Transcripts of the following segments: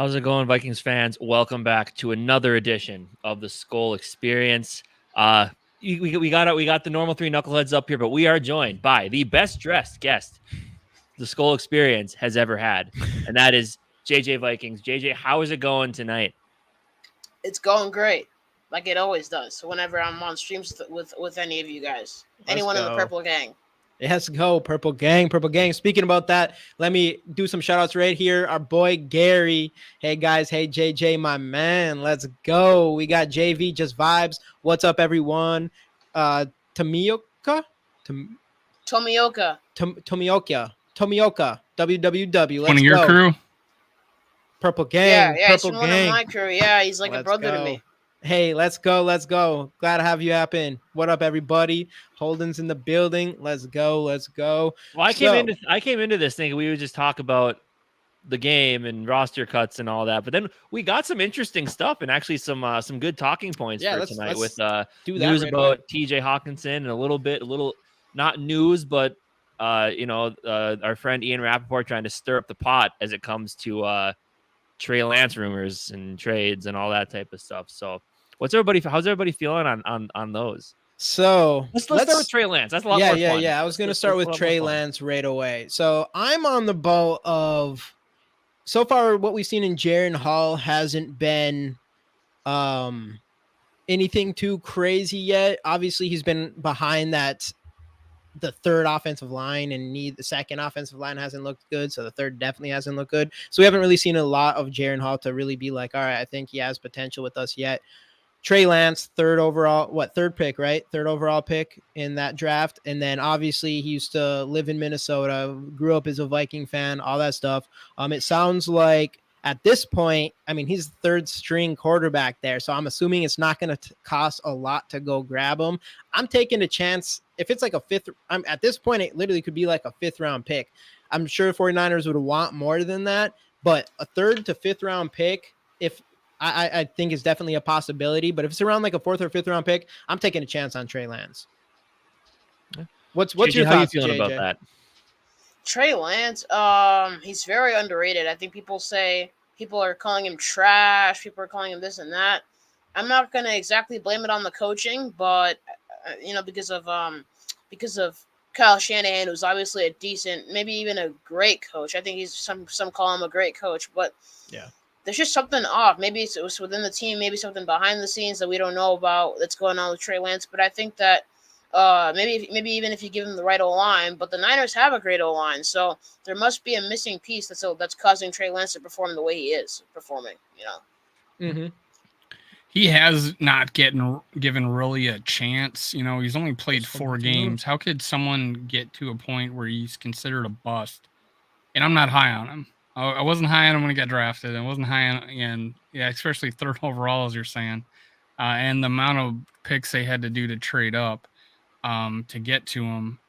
How's it going, Vikings fans? Welcome back to another edition of the Skol Experience. We got the normal three knuckleheads up here, but we are joined by the best dressed guest the Skol Experience has ever had, and that is JJ Vikings. JJ, how is it going tonight? It's going great, like it always does. So whenever I'm on streams with any of you guys, anyone in the Purple Gang. Let's go, Purple Gang, Purple Gang. Speaking about that, let me do some shout outs right here. Our boy Gary. Hey guys, hey JJ, my man. Let's go. We got JV Just Vibes. What's up, everyone? Tomioka, WWW. Let's one of your go. crew? Purple Gang. Yeah, Purple he's Gang. one of my crew. Yeah, he's like Let's a brother go. to me. Hey, let's go. Glad to have you happen. What up, everybody? Holden's in the building. Let's go. Well, I came into this thinking we would just talk about the game and roster cuts and all that, but then we got some interesting stuff and actually some good talking points for tonight with news about TJ Hawkinson and a little not news, but our friend Ian Rappaport trying to stir up the pot as it comes to Trey Lance rumors and trades and all that type of stuff. So how's everybody feeling on those? So let's start with Trey Lance. That's a lot more fun. Yeah. I was going to start with Trey Lance right away. So I'm on the boat of, so far what we've seen in Jaren Hall hasn't been anything too crazy yet. Obviously, he's been behind the third offensive line, and the second offensive line hasn't looked good. So the third definitely hasn't looked good. So we haven't really seen a lot of Jaren Hall to really be like, all right, I think he has potential with us yet. Trey Lance, third pick, right? Third overall pick in that draft. And then obviously he used to live in Minnesota, grew up as a Viking fan, all that stuff. It sounds like at this point, I mean, he's the third string quarterback there. So I'm assuming it's not going to cost a lot to go grab him. I'm taking a chance. If it's like a fifth, at this point, it literally could be like a 5th round pick. I'm sure 49ers would want more than that, but a 3rd to 5th round pick, if I think is definitely a possibility, but if it's around like a 4th or 5th round pick, I'm taking a chance on Trey Lance. What's JJ, your how thoughts, you feeling JJ? about that? Trey Lance, he's very underrated. I think people are calling him trash. People are calling him this and that. I'm not going to exactly blame it on the coaching, but because of Kyle Shanahan, who's obviously a decent, maybe even a great coach. I think he's some call him a great coach, but yeah, there's just something off. Maybe it was within the team, maybe something behind the scenes that we don't know about that's going on with Trey Lance. But I think that maybe even if you give him the right O-line, but the Niners have a great O-line, so there must be a missing piece that's causing Trey Lance to perform the way he is performing. Mm-hmm. He has not given really a chance. He's only played 4 games. How could someone get to a point where he's considered a bust? And I'm not high on him. I wasn't high on him when he got drafted. I wasn't high on him, especially 3rd overall, as you're saying. And the amount of picks they had to do to trade up to get to him.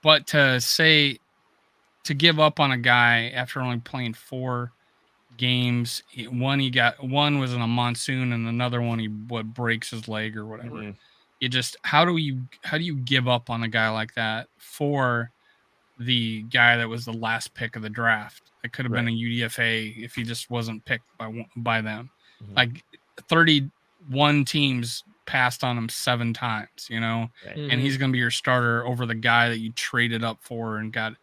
But to give up on a guy after only playing 4 games, one was in a monsoon and another one breaks his leg or whatever. Mm-hmm. How do you give up on a guy like that for the guy that was the last pick of the draft? It could have been a UDFA if he just wasn't picked by them. Mm-hmm. Like 31 teams passed on him 7 times, and he's going to be your starter over the guy that you traded up for and got,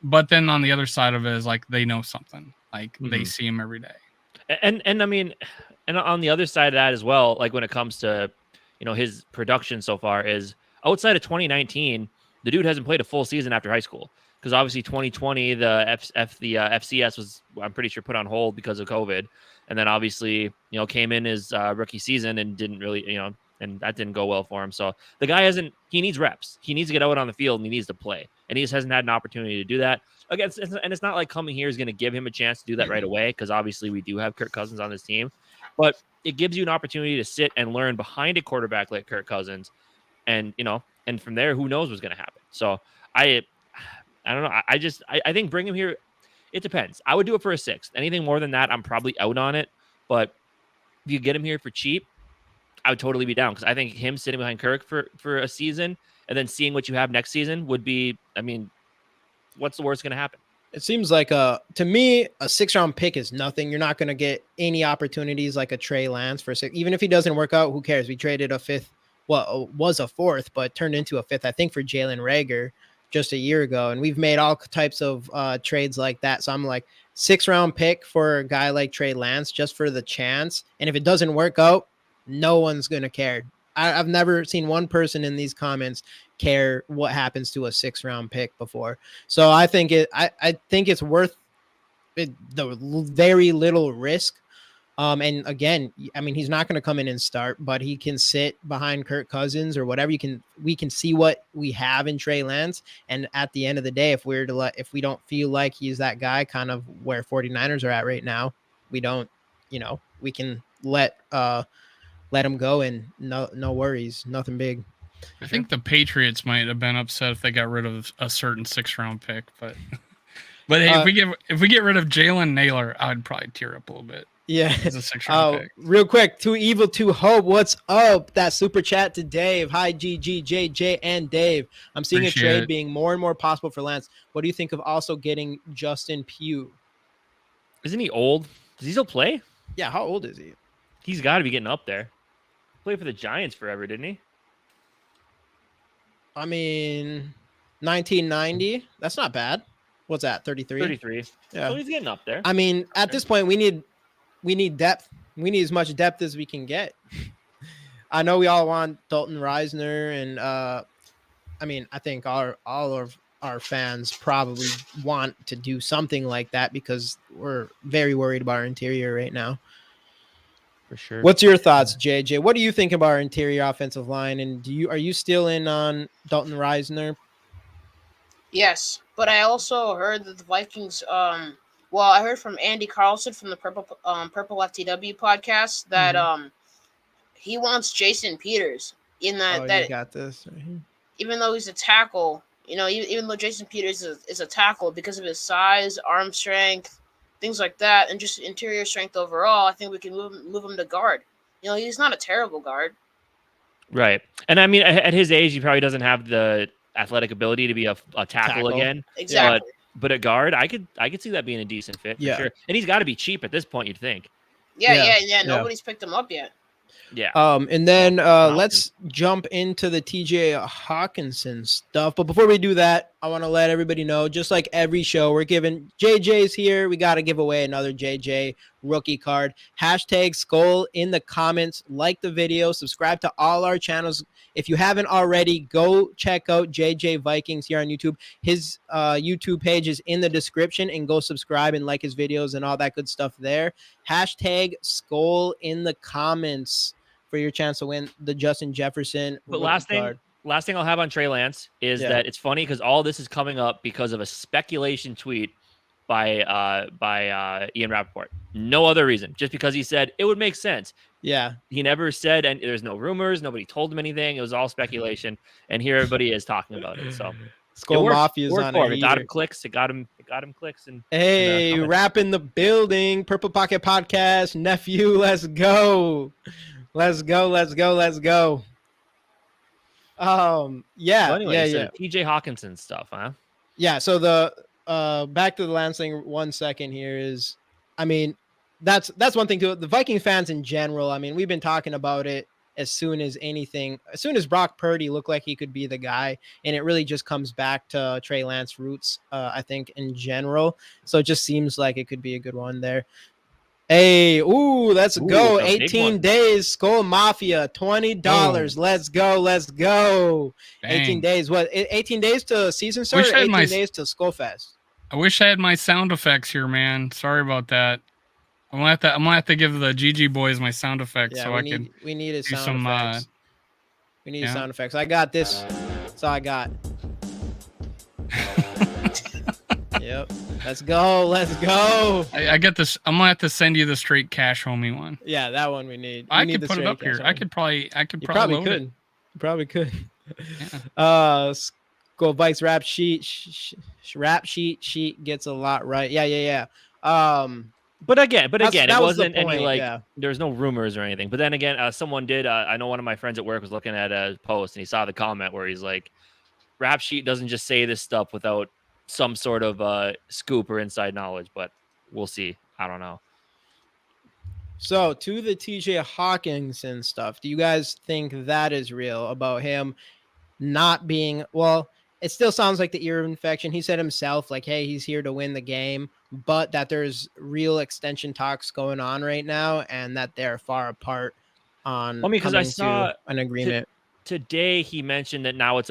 but then on the other side of it is like, they know something, like they see him every day. And I mean, and on the other side of that as well, like when it comes to, his production so far is outside of 2019, the dude hasn't played a full season after high school. Because obviously 2020, the FCS was, I'm pretty sure, put on hold because of COVID. And then obviously, came in his rookie season and didn't really, and that didn't go well for him. So the guy he needs reps. He needs to get out on the field and he needs to play. And he just hasn't had an opportunity to do that. Again, and it's not like coming here is going to give him a chance to do that right away, because obviously we do have Kirk Cousins on this team. But it gives you an opportunity to sit and learn behind a quarterback like Kirk Cousins. And, and from there, who knows what's going to happen. So I don't know. I think bring him here. It depends. I would do it for a 6th. Anything more than that, I'm probably out on it. But if you get him here for cheap, I would totally be down, because I think him sitting behind Kirk for a season and then seeing what you have next season would be, I mean, what's the worst going to happen? It seems like to me, a 6th-round pick is nothing. You're not going to get any opportunities like a Trey Lance for 6. Even if he doesn't work out, who cares? We traded a 5th, well, was a 4th, but turned into a 5th, I think, for Jalen Reagor just a year ago. And we've made all types of trades like that. So I'm like, 6th-round pick for a guy like Trey Lance just for the chance. And if it doesn't work out, no one's going to care. I've never seen one person in these comments care what happens to a 6th-round pick before. So I think I think it's worth the very little risk. And again, I mean, he's not going to come in and start, but he can sit behind Kirk Cousins or whatever. We can see what we have in Trey Lance. And at the end of the day, if we don't feel like he's that guy, kind of where 49ers are at right now, we don't, we can let him go and no worries, nothing big. I think the Patriots might have been upset if they got rid of a certain 6th-round pick, but hey, if we get rid of Jalen Naylor, I'd probably tear up a little bit. Yeah. It's a 6th-round pick. Real quick, Too Evil to Hope, what's up? That super chat to Dave. Hi, GG, JJ, and Dave. I'm seeing a trade being more and more possible for Lance. What do you think of also getting Justin Pugh? Isn't he old? Does he still play? Yeah, how old is he? He's got to be getting up there. Played for the Giants forever, didn't he? I mean, 1990. That's not bad. What's that? 33. 33. Yeah, so he's getting up there. I mean, at this point, we need depth. We need as much depth as we can get. I know we all want Dalton Reisner, and I mean, I think all of our fans probably want to do something like that because we're very worried about our interior right now. For sure. What's your thoughts, JJ? What do you think about our interior offensive line? And are you still in on Dalton Reisner? Yes, but I also heard that the Vikings. Well, I heard from Andy Carlson from the Purple FTW podcast that he wants Jason Peters in that. You got this right here. Even though he's a tackle, even though Jason Peters is a tackle because of his size, arm strength, things like that, and just interior strength overall, I think we can move him to guard. He's not a terrible guard. Right. And I mean, at his age, he probably doesn't have the athletic ability to be a tackle again. Exactly. But at guard, I could see that being a decent fit for sure. And he's got to be cheap at this point, you'd think. Yeah. Nobody's picked him up yet. Yeah. And then let's jump into the TJ Hawkinson stuff. But before we do that, I want to let everybody know, just like every show, we're giving JJ's here. We got to give away another JJ rookie card. Hashtag Skol in the comments. Like the video. Subscribe to all our channels. If you haven't already, go check out JJ Vikings here on YouTube. His YouTube page is in the description, and go subscribe and like his videos and all that good stuff there. Hashtag Skol in the comments for your chance to win the Justin Jefferson. But last thing I'll have on Trey Lance is that it's funny because all this is coming up because of a speculation tweet by Ian Rappaport. No other reason, just because he said it would make sense. Yeah, he never said, and there's no rumors. Nobody told him anything. It was all speculation, and here everybody is talking about it. So Skol Mafia's on it. It got him clicks. It got him clicks. And hey, rap in the building. Purple Pocket Podcast, nephew. Let's go. Let's go. Yeah. So anyway, yeah. TJ Hawkinson stuff, huh? Yeah. So the back to the Lance thing. 1 second here is, I mean, that's one thing too. The Viking fans in general. I mean, we've been talking about it as soon as Brock Purdy looked like he could be the guy, and it really just comes back to Trey Lance roots. I think in general. So it just seems like it could be a good one there. Hey, let's go. 18 days, Skol Mafia, $20. Let's go. Dang. 18 days. What? 18 days to season start, 18 days to Skol Fest. I wish I had my sound effects here, man. Sorry about that. I'm gonna have to give the GG boys my sound effects we needed do sound effects. We need sound effects. I got this. That's all I got. Yep. Let's go. I get this. I'm gonna have to send you the straight cash homie one. Yeah, that one we need. I could put it up here. I could probably load it. You probably could. Yeah. Skol Vikes rap sheet gets a lot right. Yeah. But again, it wasn't any there's no rumors or anything. But then again, someone did. I know one of my friends at work was looking at a post and he saw the comment where he's like, "Rap sheet doesn't just say this stuff without some sort of scoop or inside knowledge, but we'll see. I don't know. So to the TJ Hawkinson stuff, do you guys think that is real about him not being, well, it still sounds like the ear infection. He said himself, like, hey, he's here to win the game, but that there's real extension talks going on right now and that they're far apart on Because I coming saw to an agreement. today he mentioned that now it's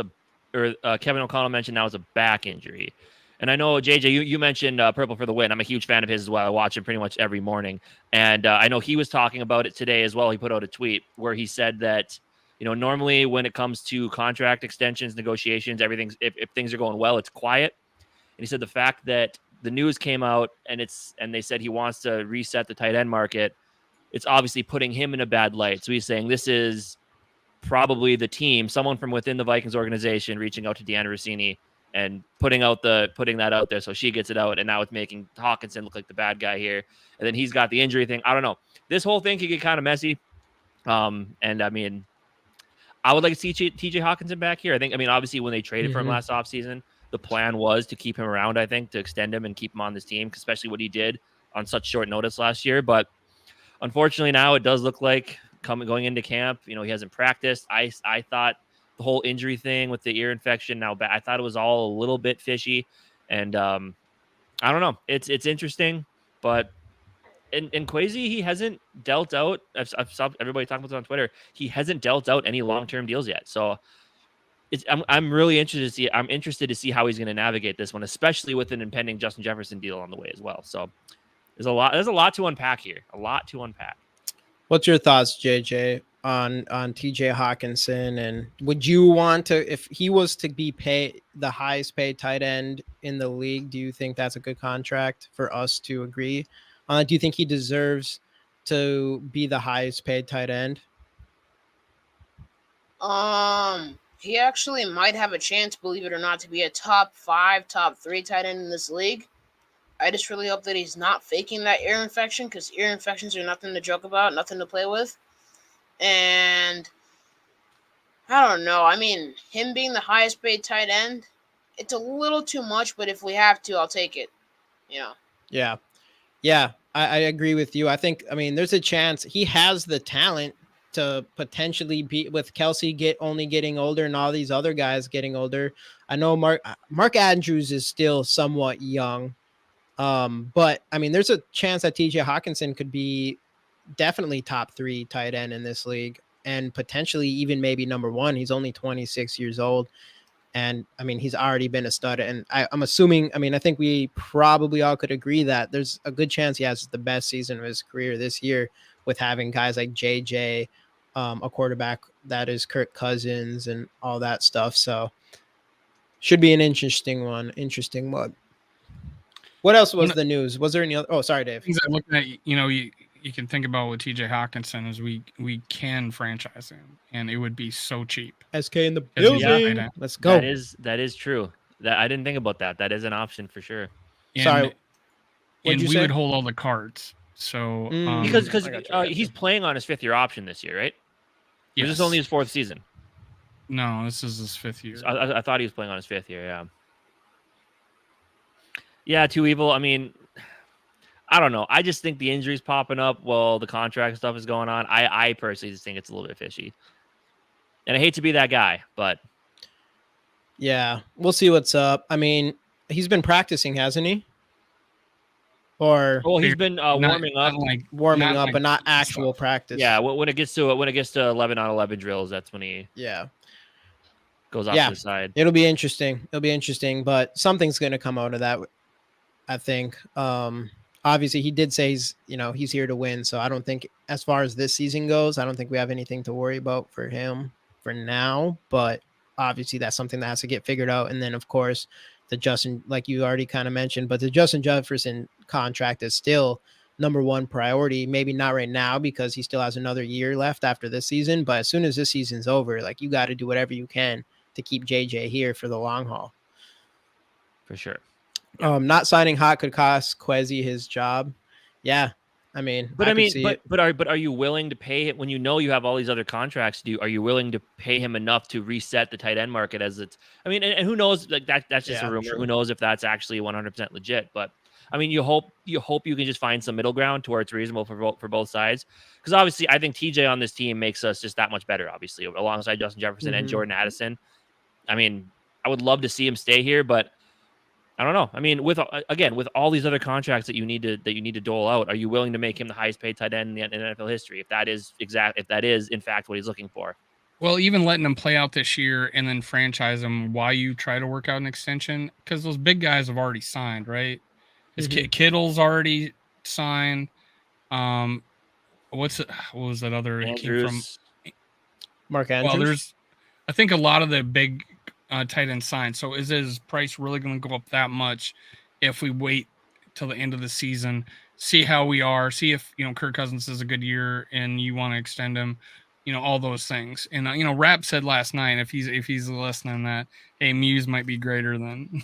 Kevin O'Connell mentioned now it's a back injury. And I know, JJ, you mentioned Purple for the Win. I'm a huge fan of his as well. I watch him pretty much every morning. And I know he was talking about it today as well. He put out a tweet where he said that, normally when it comes to contract extensions, negotiations, everything's, if things are going well, it's quiet. And he said the fact that the news came out and they said he wants to reset the tight end market, it's obviously putting him in a bad light. So he's saying this is probably the team, someone from within the Vikings organization reaching out to Deanna Rossini and putting that out there so she gets it out, and now it's making Hawkinson look like the bad guy here. And then he's got the injury thing. I don't know. This whole thing could get kind of messy. And I mean, I would like to see TJ Hawkinson back here. Obviously when they traded for him last offseason, the plan was to keep him around, I think, to extend him and keep him on this team, especially what he did on such short notice last year. But unfortunately now it does look like going into camp, he hasn't practiced. I thought the whole injury thing with the ear infection I thought it was all a little bit fishy. And I don't know. It's interesting, but in Kwesi, he hasn't dealt out. I've saw everybody talking about it on Twitter. He hasn't dealt out any long-term deals yet. So I'm really interested to see. I'm interested to see how he's going to navigate this one, especially with an impending Justin Jefferson deal on the way as well. So there's a lot to unpack here. A lot to unpack. What's your thoughts, JJ, on TJ Hawkinson? And would you want to, if he was to be paid the highest paid tight end in the league, do you think that's a good contract for us to agree on? Do you think he deserves to be the highest paid tight end? He actually might have a chance, believe it or not, to be a top 5, top 3 tight end in this league. I just really hope that he's not faking that ear infection, because ear infections are nothing to joke about, nothing to play with. And I don't know. I mean, him being the highest paid tight end, it's a little too much, but if we have to, I'll take it. Yeah. I agree with you. I think, there's a chance he has the talent to potentially be, with Kelsey only getting older and all these other guys getting older. I know Mark Andrews is still somewhat young. But there's a chance that TJ Hawkinson could be definitely top 3 tight end in this league, and potentially even maybe number 1. He's only 26 years old. And he's already been a stud. And I'm assuming, I think we probably all could agree that there's a good chance he has the best season of his career this year, with having guys like JJ, a quarterback that is Kirk Cousins and all that stuff. So should be an interesting one. What else was the news? Was there any other? Oh, sorry, Dave. Things I looked at, you can think about with TJ Hawkinson is we can franchise him, and it would be so cheap. SK in the building. Let's go. That is true. That I didn't think about that. That is an option for sure. And we would hold all the cards. So because he's playing on his 5th-year option this year, right? Yes. This is only his 4th season. No, this is his 5th year. I thought he was playing on his 5th year. Yeah. Yeah, too evil. I don't know. I just think the injuries popping up while the contract stuff is going on. I personally just think it's a little bit fishy. And I hate to be that guy, but yeah, we'll see what's up. He's been practicing, hasn't he? Or he's been warming up, but not actual practice. Yeah, when it gets to 11 on 11 drills, that's when he goes off to the side. It'll be interesting, but something's going to come out of that, I think. Obviously he did say he's here to win. So I don't think, as far as this season goes, I don't think we have anything to worry about for him for now, but obviously that's something that has to get figured out. And then of course the Justin, like you already kind of mentioned, but the Justin Jefferson contract is still number 1 priority. Maybe not right now because he still has another year left after this season, but as soon as this season's over, like, you got to do whatever you can to keep JJ here for the long haul. For sure. Not signing Hot could cost Kwesi his job. Yeah. I mean, But I I could mean, see but it. are you willing to pay it when you know you have all these other contracts to do? Are you willing to pay him enough to reset the tight end market as it's? I mean, and who knows? Like that's just a Yeah, rumor. true. Who knows if that's actually 100% legit? But I mean, you hope you can just find some middle ground to where it's reasonable for both sides. Because obviously, I think TJ on this team makes us just that much better. Obviously, alongside Justin Jefferson and Mhm. Jordan Addison. I mean, I would love to see him stay here, but I don't know. I mean, with all these other contracts that you need to dole out, are you willing to make him the highest paid tight end in NFL history? If that is in fact what he's looking for. Well, even letting him play out this year and then franchise him while you try to work out an extension, because those big guys have already signed, right? Because Mhm. Kittle's already signed. What was that other? It came from. Andrews, Mark Well, Andrews. I think a lot of the big tight end signed. So is his price really going to go up that much if we wait till the end of the season, see how we are, see if Kirk Cousins is a good year and you want to extend him, all those things. And Rap said last night if he's listening that, hey, Muse might be greater than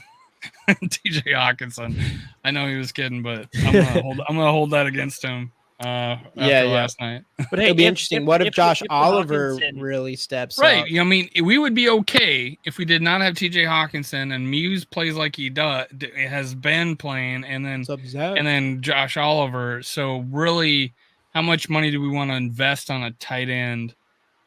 TJ Hawkinson. I know he was kidding, but I'm gonna hold that against him after last night. but hey, It'll be interesting. What if Josh Oliver Hawkinson, really steps right. up? I mean, we would be okay if we did not have TJ Hawkinson and Muse plays like he has been playing, and then Josh Oliver. So really, how much money do we want to invest on a tight end?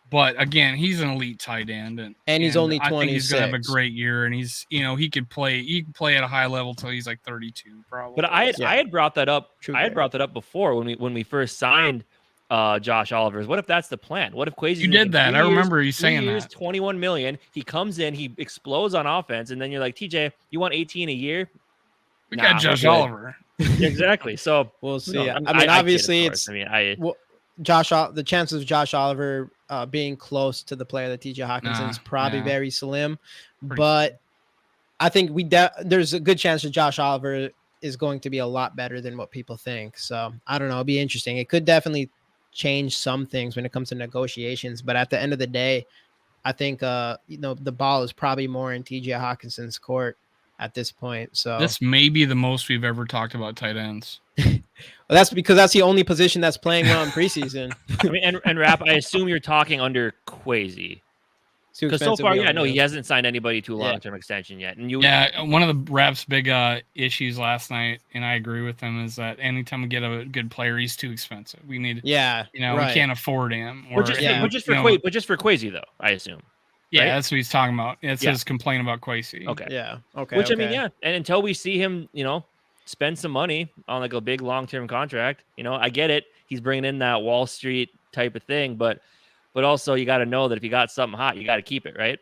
But again, he's an elite tight end, and he's only 26. I think he's gonna have a great year, and he's he could play at a high level till he's like 32 probably. But I had brought that up. True I had brought that up before when we first signed Josh Oliver. What if that's the plan? What if Quasi? You did that. I remember you saying that. 21 million. He comes in, he explodes on offense, and then you're like, TJ, you want 18 a year? We got Josh Oliver. Exactly. So we'll see. No, I mean, obviously, it's. I mean, the chances of Josh Oliver being close to the player that TJ Hawkinson is probably very slim, but I think there's a good chance that Josh Oliver is going to be a lot better than what people think. So I don't know. It'll be interesting. It could definitely change some things when it comes to negotiations, but at the end of the day, I think the ball is probably more in TJ Hawkinson's court at this point. So this may be the most we've ever talked about tight ends. Well, that's because that's the only position that's playing well in preseason. I mean, and Rap, I assume you're talking under Quasi. Because so far, he hasn't signed anybody to a long-term extension yet. And one of the Rap's big issues last night, and I agree with him, is that anytime we get a good player, he's too expensive. We need, we can't afford him. But just for Quasi, though, I assume. Yeah, right? that's what he's talking about. It's his complaint about Quasi. Okay. Yeah. Okay. Which I mean, and until we see him, spend some money on like a big long-term contract, I get it. He's bringing in that Wall Street type of thing, but also you got to know that if you got something hot, you got to keep it, right?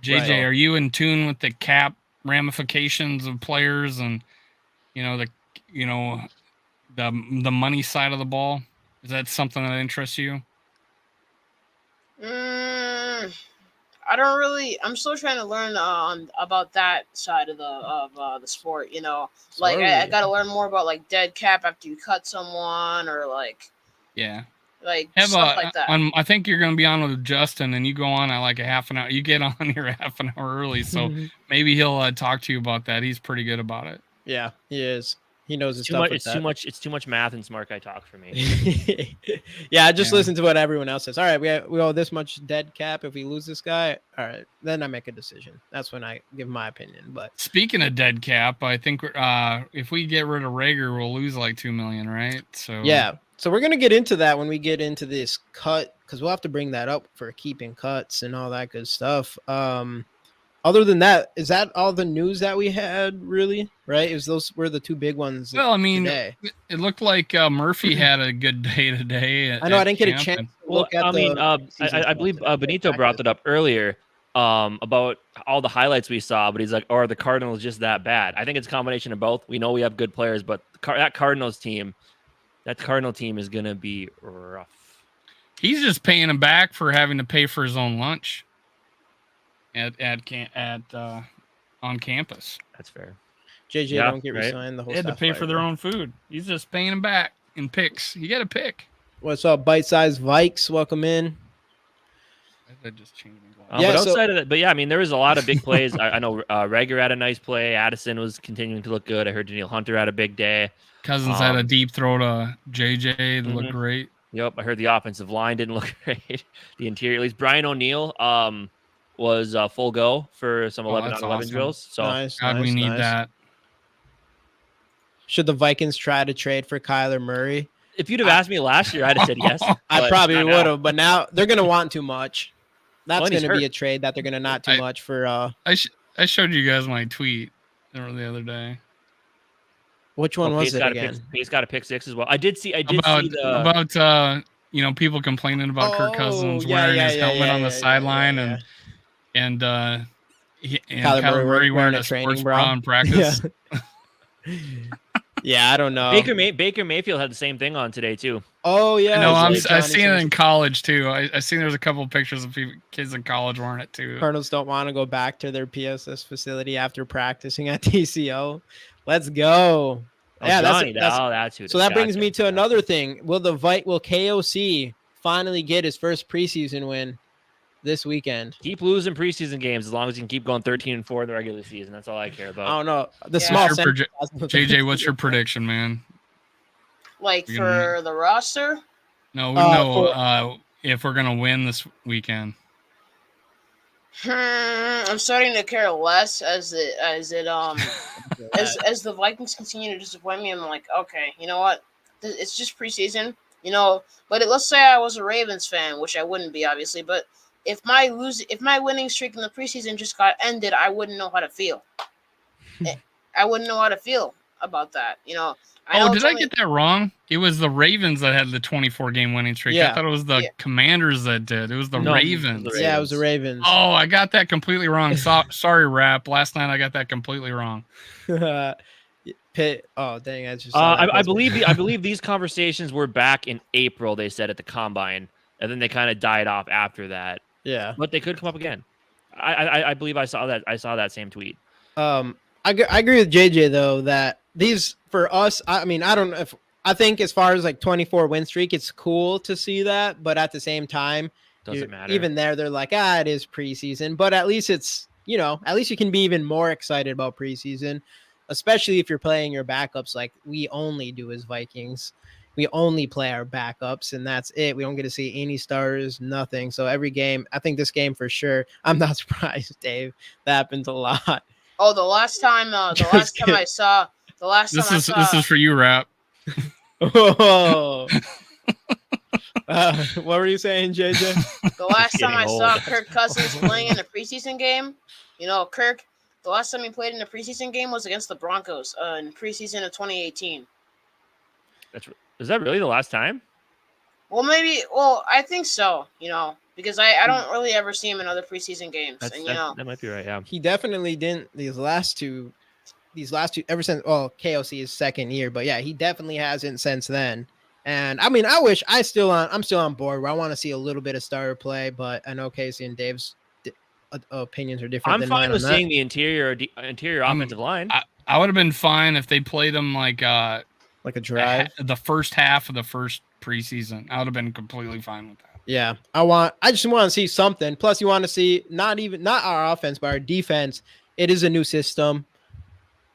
JJ, are you in tune with the cap ramifications of players and the money side of the ball? Is that something that interests you? I don't really. I'm still trying to learn about that side of the sport. Like I got to learn more about like dead cap after you cut someone, or like stuff like that. I think you're going to be on with Justin, and you go on at like a half an hour. You get on here a half an hour early, so maybe he'll talk to you about that. He's pretty good about it. Yeah, he is. He knows his stuff. It's too much math and smart guy talk for me. Yeah, just listen to what everyone else says. All right, we owe this much dead cap if we lose this guy. All right, then I make a decision. That's when I give my opinion. But speaking of dead cap, I think if we get rid of Rager, we'll lose like $2 million, right? So yeah. So we're gonna get into that when we get into this cut, because we'll have to bring that up for keeping cuts and all that good stuff. Other than that, is that all the news that we had, really? Right? Those were the two big ones. Well, I mean, today. It looked like Murphy had a good day today. I know I didn't get a chance to look at I believe Benito brought that up earlier about all the highlights we saw, but he's like, are the Cardinals just that bad? I think it's a combination of both. We know we have good players, but that Cardinal team is going to be rough. He's just paying him back for having to pay for his own lunch. On campus. That's fair. JJ don't get resigned. The whole they had to pay for their own food. He's just paying them back in picks. You got to pick. What's up, bite-sized Vikes? Welcome in. I just changed my But Yeah, so- outside of that, but yeah, I mean, there was a lot of big plays. I know Rager had a nice play. Addison was continuing to look good. I heard Daniil Hunter had a big day. Cousins had a deep throw to JJ that looked great. Yep, I heard the offensive line didn't look great. The interior, at least Brian O'Neill, was full go for some 11 on 11 awesome. drills. So Nice, God, we need that. Should the Vikings try to trade for Kyler Murray? if you'd have asked me last year, I'd have said yes. I but probably not now. would have, but now they're gonna want too much. That's Well, and he's gonna be hurt. a trade that they're gonna not too much for. I showed you guys my tweet the other day Which one was it again? Pace got a pick six as well. I did see about the people complaining about Kirk Cousins yeah, wearing yeah, his yeah, helmet yeah, on the yeah, sideline yeah, and Kyler Murray wearing a training bra in practice. Yeah, I don't know. Baker Mayfield had the same thing on today too. Oh yeah, No, it's I like seen Johnny it in college too. I seen there's a couple of pictures of kids in college wearing it too. Cardinals don't want to go back to their PSS facility after practicing at TCO. Let's go. Oh, Yeah, Johnny, that's who. so that brings Gotcha. me to another thing. Will KOC finally get his first preseason win this weekend? Keep losing preseason games as long as you can keep going 13-4 in the regular season. That's all I care I about. don't know. The Yeah. small What's your sample- JJ, what's your prediction, man? Like You're gonna for the roster, No, if we're gonna win this weekend. I'm starting to care less as the Vikings continue to disappoint me. I'm like, okay, you know what? It's just preseason, you know. But let's say I was a Ravens fan, which I wouldn't be, obviously. But if my winning streak in the preseason just got ended, I wouldn't know how to feel. I wouldn't know how to feel about that, you know. I get that wrong? It was the Ravens that had the 24-game winning streak. Yeah. I thought it was the Commanders that did. It was the Ravens. Yeah, it was the Ravens. Oh, I got that completely wrong. Sorry, Rap. Last night I got that completely wrong. Pitt. Oh, dang! I just. I believe these conversations were back in April. They said at the combine, and then they kind of died off after that. Yeah, but they could come up again. I believe I saw that. I saw that same tweet. I agree with JJ though that these for us. I mean, I don't know if I think as far as like 24 win streak, it's cool to see that, but at the same time, doesn't matter. Even there, they're like, it is preseason, but at least it's at least you can be even more excited about preseason, especially if you're playing your backups like we only do as Vikings. We only play our backups, and that's it. We don't get to see any starters, nothing. So every game, I think this game for sure. I'm not surprised, Dave. That happens a lot. Oh, the last time I saw. This is for you, Rap. Oh. What were you saying, JJ? The last time I saw old. Kirk Cousins playing in a preseason game, Kirk, the last time he played in a preseason game was against the Broncos in preseason of 2018. Is that really the last time? Well, I think so, because I don't really ever see him in other preseason games. That might be right, yeah. He definitely didn't these last two ever since KOC's second year, but yeah, he definitely hasn't since then. And I mean, I'm still on board where I want to see a little bit of starter play, but I know Casey and Dave's opinions are different. I'm fine with seeing the interior offensive line. I would have been fine if they played them like a drive, the first half of the first preseason. I would have been completely fine with that. Yeah, I just want to see something. Plus, you want to see not our offense, but our defense. It is a new system.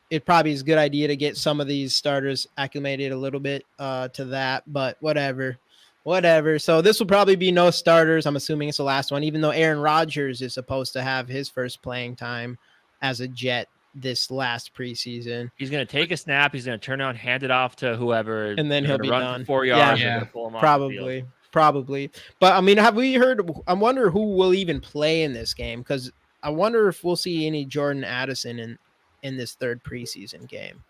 It probably is a good idea to get some of these starters acclimated a little bit to that, but whatever. So this will probably be no starters. I'm assuming it's the last one, even though Aaron Rodgers is supposed to have his first playing time as a Jet this last preseason. He's going to take a snap. He's going to turn around, hand it off to whoever, and then he'll be run done. For 4 yards. Yeah. Pull him off the field. Probably. But I mean, have we heard? I wonder who will even play in this game, because I wonder if we'll see any Jordan Addison in this third preseason game.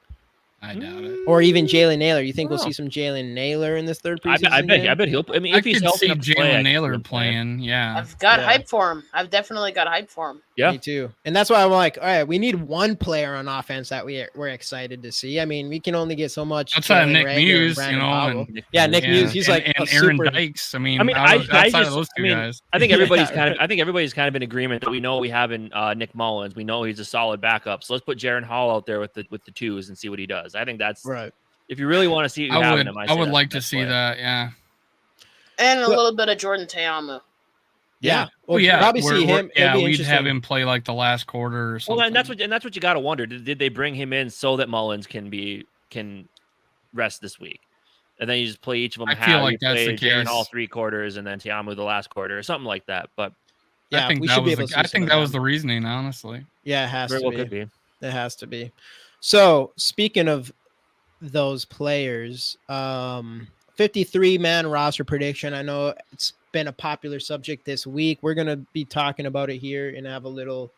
I doubt it. Or even Jalen Naylor. You think we'll see some Jalen Naylor in this third preseason game? I bet he'll. I mean, I if he's could healthy see enough to Jalen play, Naylor playing. Yeah, I've got hype for him. I've definitely got hype for him. Yeah, me too. And that's why I'm like, all right, we need one player on offense that we're excited to see. I mean, we can only get so much. Outside of Nick Rager Muse, and Nick Muse. He's like and a Aaron super. Dykes. I mean, outside of those two guys. I think everybody's everybody's kind of in agreement that we know what we have in Nick Mullins. We know he's a solid backup. So let's put Jaron Hall out there with the twos and see what he does. I think that's right. If you really want to see what you have in him, I would like to see that. Yeah, and a little bit of Jordan Teamu. Yeah. Well, yeah, probably see him. Yeah, It'll be we'd have interesting. him play like the last quarter or something. Well, and that's what you got to wonder. Did they bring him in so that Mullins can rest this week, and then you just play each of them? I feel like that's the Jaren all case. 3 quarters, and then Tiamu the last quarter, or something like that. But Yeah, I think we that should be was able to see I some think of that was them. the reasoning, honestly. Yeah, it has very to well be. could be. It has to be. So speaking of those players, 53-man roster prediction. I know it's been a popular subject this week. We're gonna be talking about it here and have a little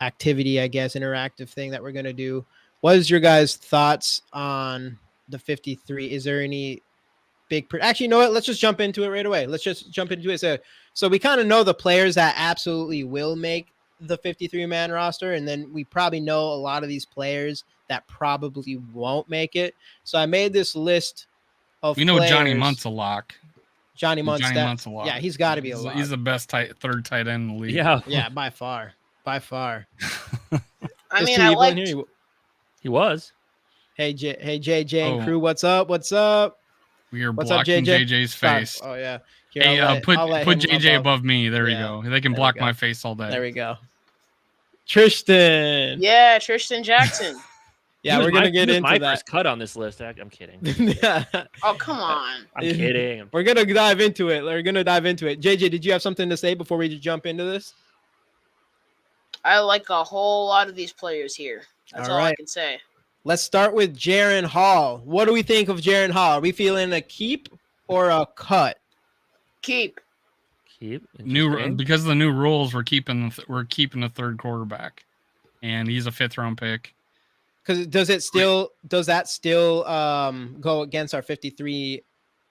activity, I guess, interactive thing that we're gonna do. What is your guys' thoughts on the 53? Is there any actually, you know what? Let's just jump into it right away. Let's just jump into it. So we kind of know the players that absolutely will make the 53-man roster, and then we probably know a lot of these players that probably won't make it. So I made this list of We know players. Johnny Munt's a lock. Johnny Munt's a lock. Yeah, he's got to be a He's- lock. He's the best third tight end in the league. Yeah, Yeah, by far. I There's mean, two I people in like. here. he was. Hey, JJ and Oh. crew, what's up? What's up? We are What's up, blocking JJ? JJ's Sorry. face. Oh yeah. Here, Hey, I'll put let him JJ above me. There Yeah, we go. They can there we block go. my face all day. There we go. Tristan. Yeah, Tristan Jackson. Yeah, we're gonna get into my that. first cut on this list. I'm kidding. Oh, come on. I'm kidding. We're gonna dive into it. JJ, did you have something to say before we jump into this? I like a whole lot of these players here. That's All all I right. can say. Let's start with Jaren Hall. What do we think of Jaren Hall? Are we feeling a keep or a cut? Keep. Interesting. Because of the new rules, we're keeping the third quarterback, and he's a 5th round pick. Because does that still go against our 53?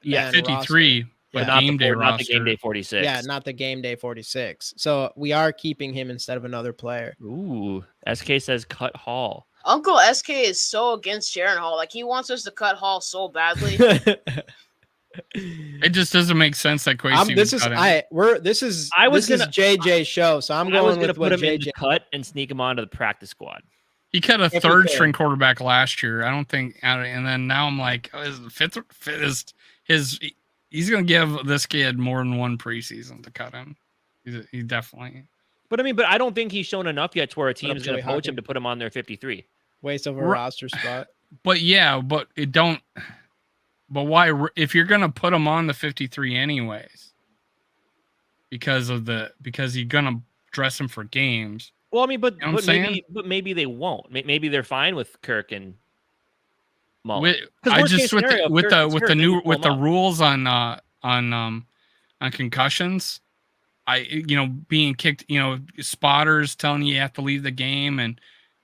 Yeah, 53, but not game the, day not roster. the game day 46. Yeah, not the game day 46. So we are keeping him instead of another player. Ooh, SK says cut Hall. Uncle SK is so against Jaren Hall. Like, he wants us to cut Hall so badly. It just doesn't make sense that Quasi this is JJ's show, so I'm I was going going with to what put him in JJ. the cut and sneak him onto the practice squad. He cut a If he third could. string quarterback last year. I don't think, and then now I'm like, is the fifth he's going to give this kid more than one preseason to cut him. He definitely. But I don't think he's shown enough yet to where a team is going Joey to poach him Hawkins? to put him on their 53. Waste of a Right. roster spot. But yeah, but it don't. But why, if you're going to put him on the 53 anyways, because you're going to dress him for games. Well, I mean, but You know what I'm saying? maybe they won't. Maybe they're fine with Kirk and Mullins. I worst just case with scenario, the if Kirk gets hurt, maybe pull him the up. rules on concussions, being kicked, spotters telling you have to leave the game, and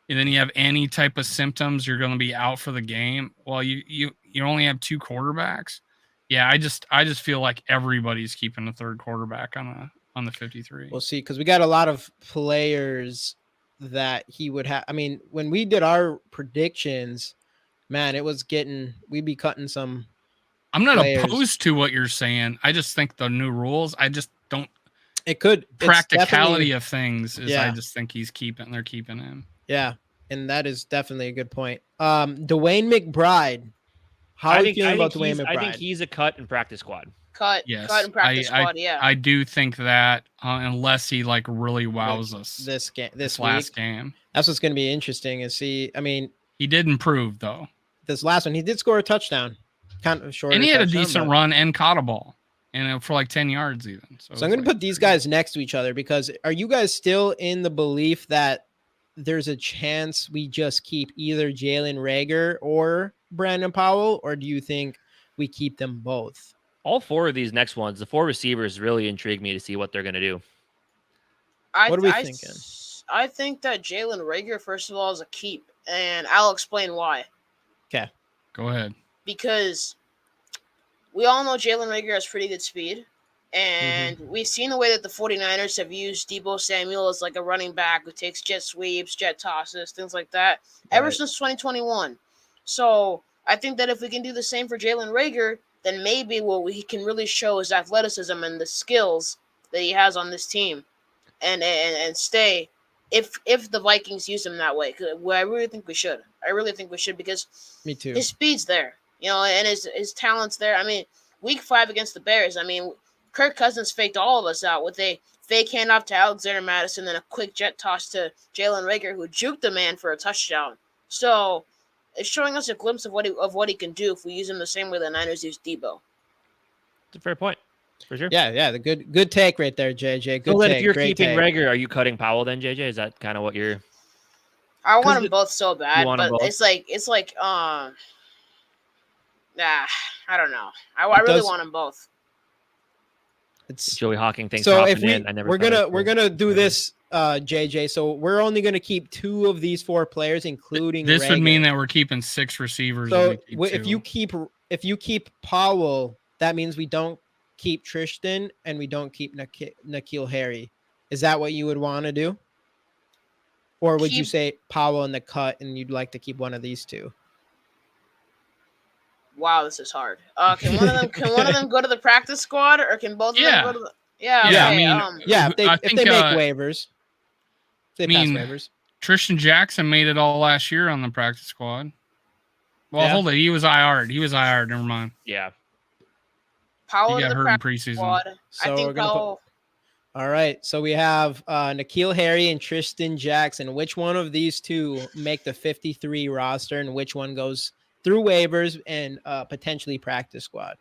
then you have any type of symptoms, you're going to be out for the game. Well, you only have 2 quarterbacks. Yeah, I just feel like everybody's keeping the third quarterback on the 53. We'll see, because we got a lot of players that he would have. I mean, when we did our predictions, man, we'd be cutting some. I'm not players. opposed to what you're saying. I just think the new rules, I just don't. It could Practicality of things is, Yeah. I just think they're keeping him. Yeah, and that is definitely a good point. Dwayne McBride. How are you feeling about Dwayne McBride? I think he's a cut and practice squad. Cut. Yes, Cut and practice squad, yeah. I do think that unless he like really wows us this this week. last game. That's what's going to be interesting and see. I mean, He did improve though, this last one, he did score a touchdown, kind of short. and he had a decent run and caught a ball, and for like 10 yards even. So I'm going to put these guys next to each other, because are you guys still in the belief that there's a chance we just keep either Jalen Reagor or Brandon Powell, or do you think we keep them both? All 4 of these next ones, the 4 receivers really intrigue me to see what they're going to do. What are we thinking? I think that Jalen Reagor, first of all, is a keep, and I'll explain why. Okay. Go ahead. Because we all know Jalen Reagor has pretty good speed, and we've seen the way that the 49ers have used Deebo Samuel as like a running back who takes jet sweeps, jet tosses, things like that, ever since 2021. So I think that if we can do the same for Jalen Reagor, then maybe what he can really show is athleticism and the skills that he has on this team, and stay if the Vikings use him that way. 'Cause I really think we should. Because Me too. his speed's there, and his talent's there. I mean, week 5 against the Bears, I mean, Kirk Cousins faked all of us out with a fake handoff to Alexander Madison, then a quick jet toss to Jalen Reagor, who juked the man for a touchdown. So it's showing us a glimpse of what he can do if we use him the same way the Niners use Debo. It's a fair point, for sure. Yeah. The good take right there, JJ. Good So then, take. if you're Great keeping take. Reagor, are you cutting Powell then, JJ? Is that kind of what you're? I want 'Cause them both so bad, want 'em but both? it's like I don't know. I really want them both. It's Joey Hawking thing. so if we're gonna do this, JJ. So we're only gonna keep 2 of these 4 players, including This would Reagor. mean that we're keeping 6 receivers. So and we keep if you keep Powell, that means we don't keep Tristan and we don't keep N'Keal Harry. Is that what you would want to do? Or would you say Powell in the cut and you'd like to keep one of these 2? Wow, this is hard. Can one of them go to the practice squad, or can both of them go to the? Yeah, Yeah, okay, I mean, if they I make think, waivers, if they I mean, pass waivers. Tristan Jackson made it all last year on the practice squad. Well, Yeah. hold it. He was IR'd. Never mind. Yeah. Powell He to got the hurt in practice preseason. squad. So I we're think gonna Powell. All right, so we have N'Keal Harry and Tristan Jackson. Which one of these 2 make the 53 roster, and which one goes through waivers and potentially practice squad?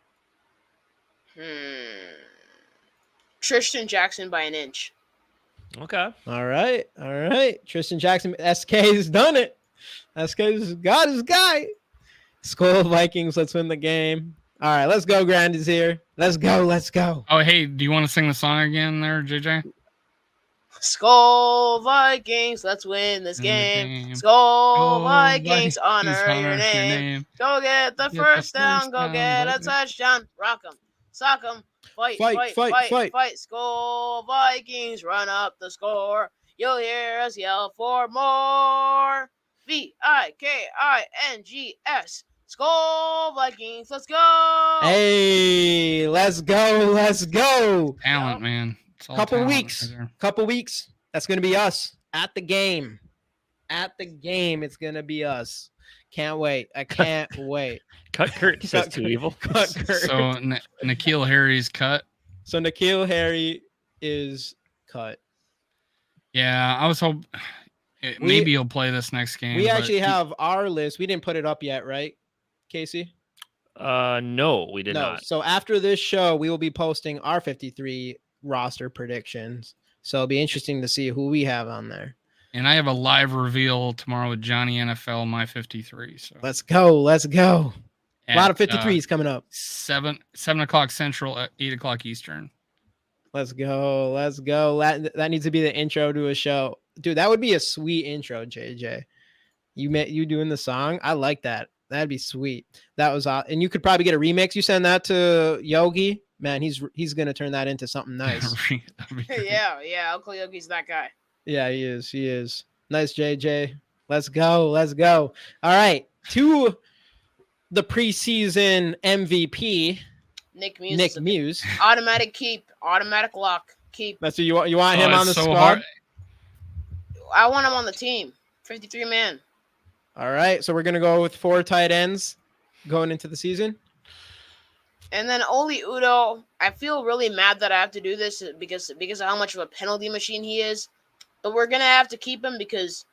Tristan Jackson by an inch. Okay. All right. Tristan Jackson, SK's done it. SK's got his guy. Skol Vikings, let's win the game. All right, let's go. Grandy's here. Let's go. Oh, hey, do you want to sing the song again there, JJ? Skol Vikings, let's win this game. Skol Vikings, honor your name. Go get the first down. Go get a touchdown. Rock 'em, sock 'em. Fight. Skol Vikings, run up the score. You'll hear us yell for more. VIKINGS. Skol Vikings, let's go. Hey, let's go. Talent, man. It's all Couple talent weeks. right there. Couple weeks. That's going to be us at the game. It's going to be us. Can't wait. I can't wait. Cut Kurt says too evil. Cut Kurt. So N'Keal Harry's cut. So N'Keal Harry is cut. Yeah, I was hoping maybe he'll play this next game. We actually have our list. We didn't put it up yet, right, Casey? No, we did not. So after this show, we will be posting our 53 roster predictions. So it'll be interesting to see who we have on there. And I have a live reveal tomorrow with Johnny NFL, my 53. So Let's go. A lot of at, 53s coming up. 7 o'clock Central, 8 o'clock Eastern. Let's go. That needs to be the intro to a show. Dude, that would be a sweet intro, JJ. You doing the song? I like that. That'd be sweet. That was and you could probably get a remix. You send that to Yogi. Man, he's gonna turn that into something nice. Yeah, Uncle Yogi's that guy. Yeah, he is. Nice, JJ. Let's go. All right. To the preseason MVP, Nick Muse. Nick Muse. Automatic keep. Automatic lock. Keep. That's who you want. You want him on the squad? Hard. I want him on the team. 53 man. All right. So we're gonna go with 4 tight ends going into the season. And then Oli Udo, I feel really mad that I have to do this because of how much of a penalty machine he is. But we're gonna have to keep him because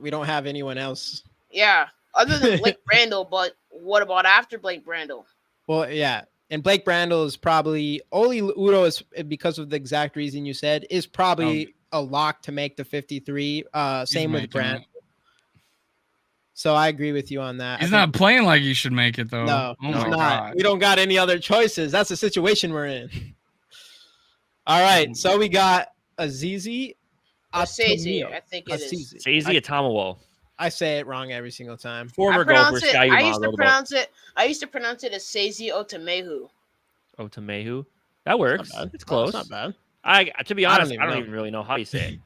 we don't have anyone else. Yeah, other than Blake Brandel. But what about after Blake Brandel? Well, yeah, and Blake Brandel is probably Oli Udo is because of the exact reason you said is probably a lock to make the 53. Same with Brandel. So I agree with you on that. He's not playing like he should make it though. No, oh he's my not. God. We don't got any other choices. That's the situation we're in. All right, so we got Azizi. Azizi, I think it is. Azizi Atamawo. I say it wrong every single time. Former Gopher Sky. I used to pronounce it as Seizi Otamehu. Otamehu. That works. It's close. It's not bad. To be honest, I don't even really know how you say it.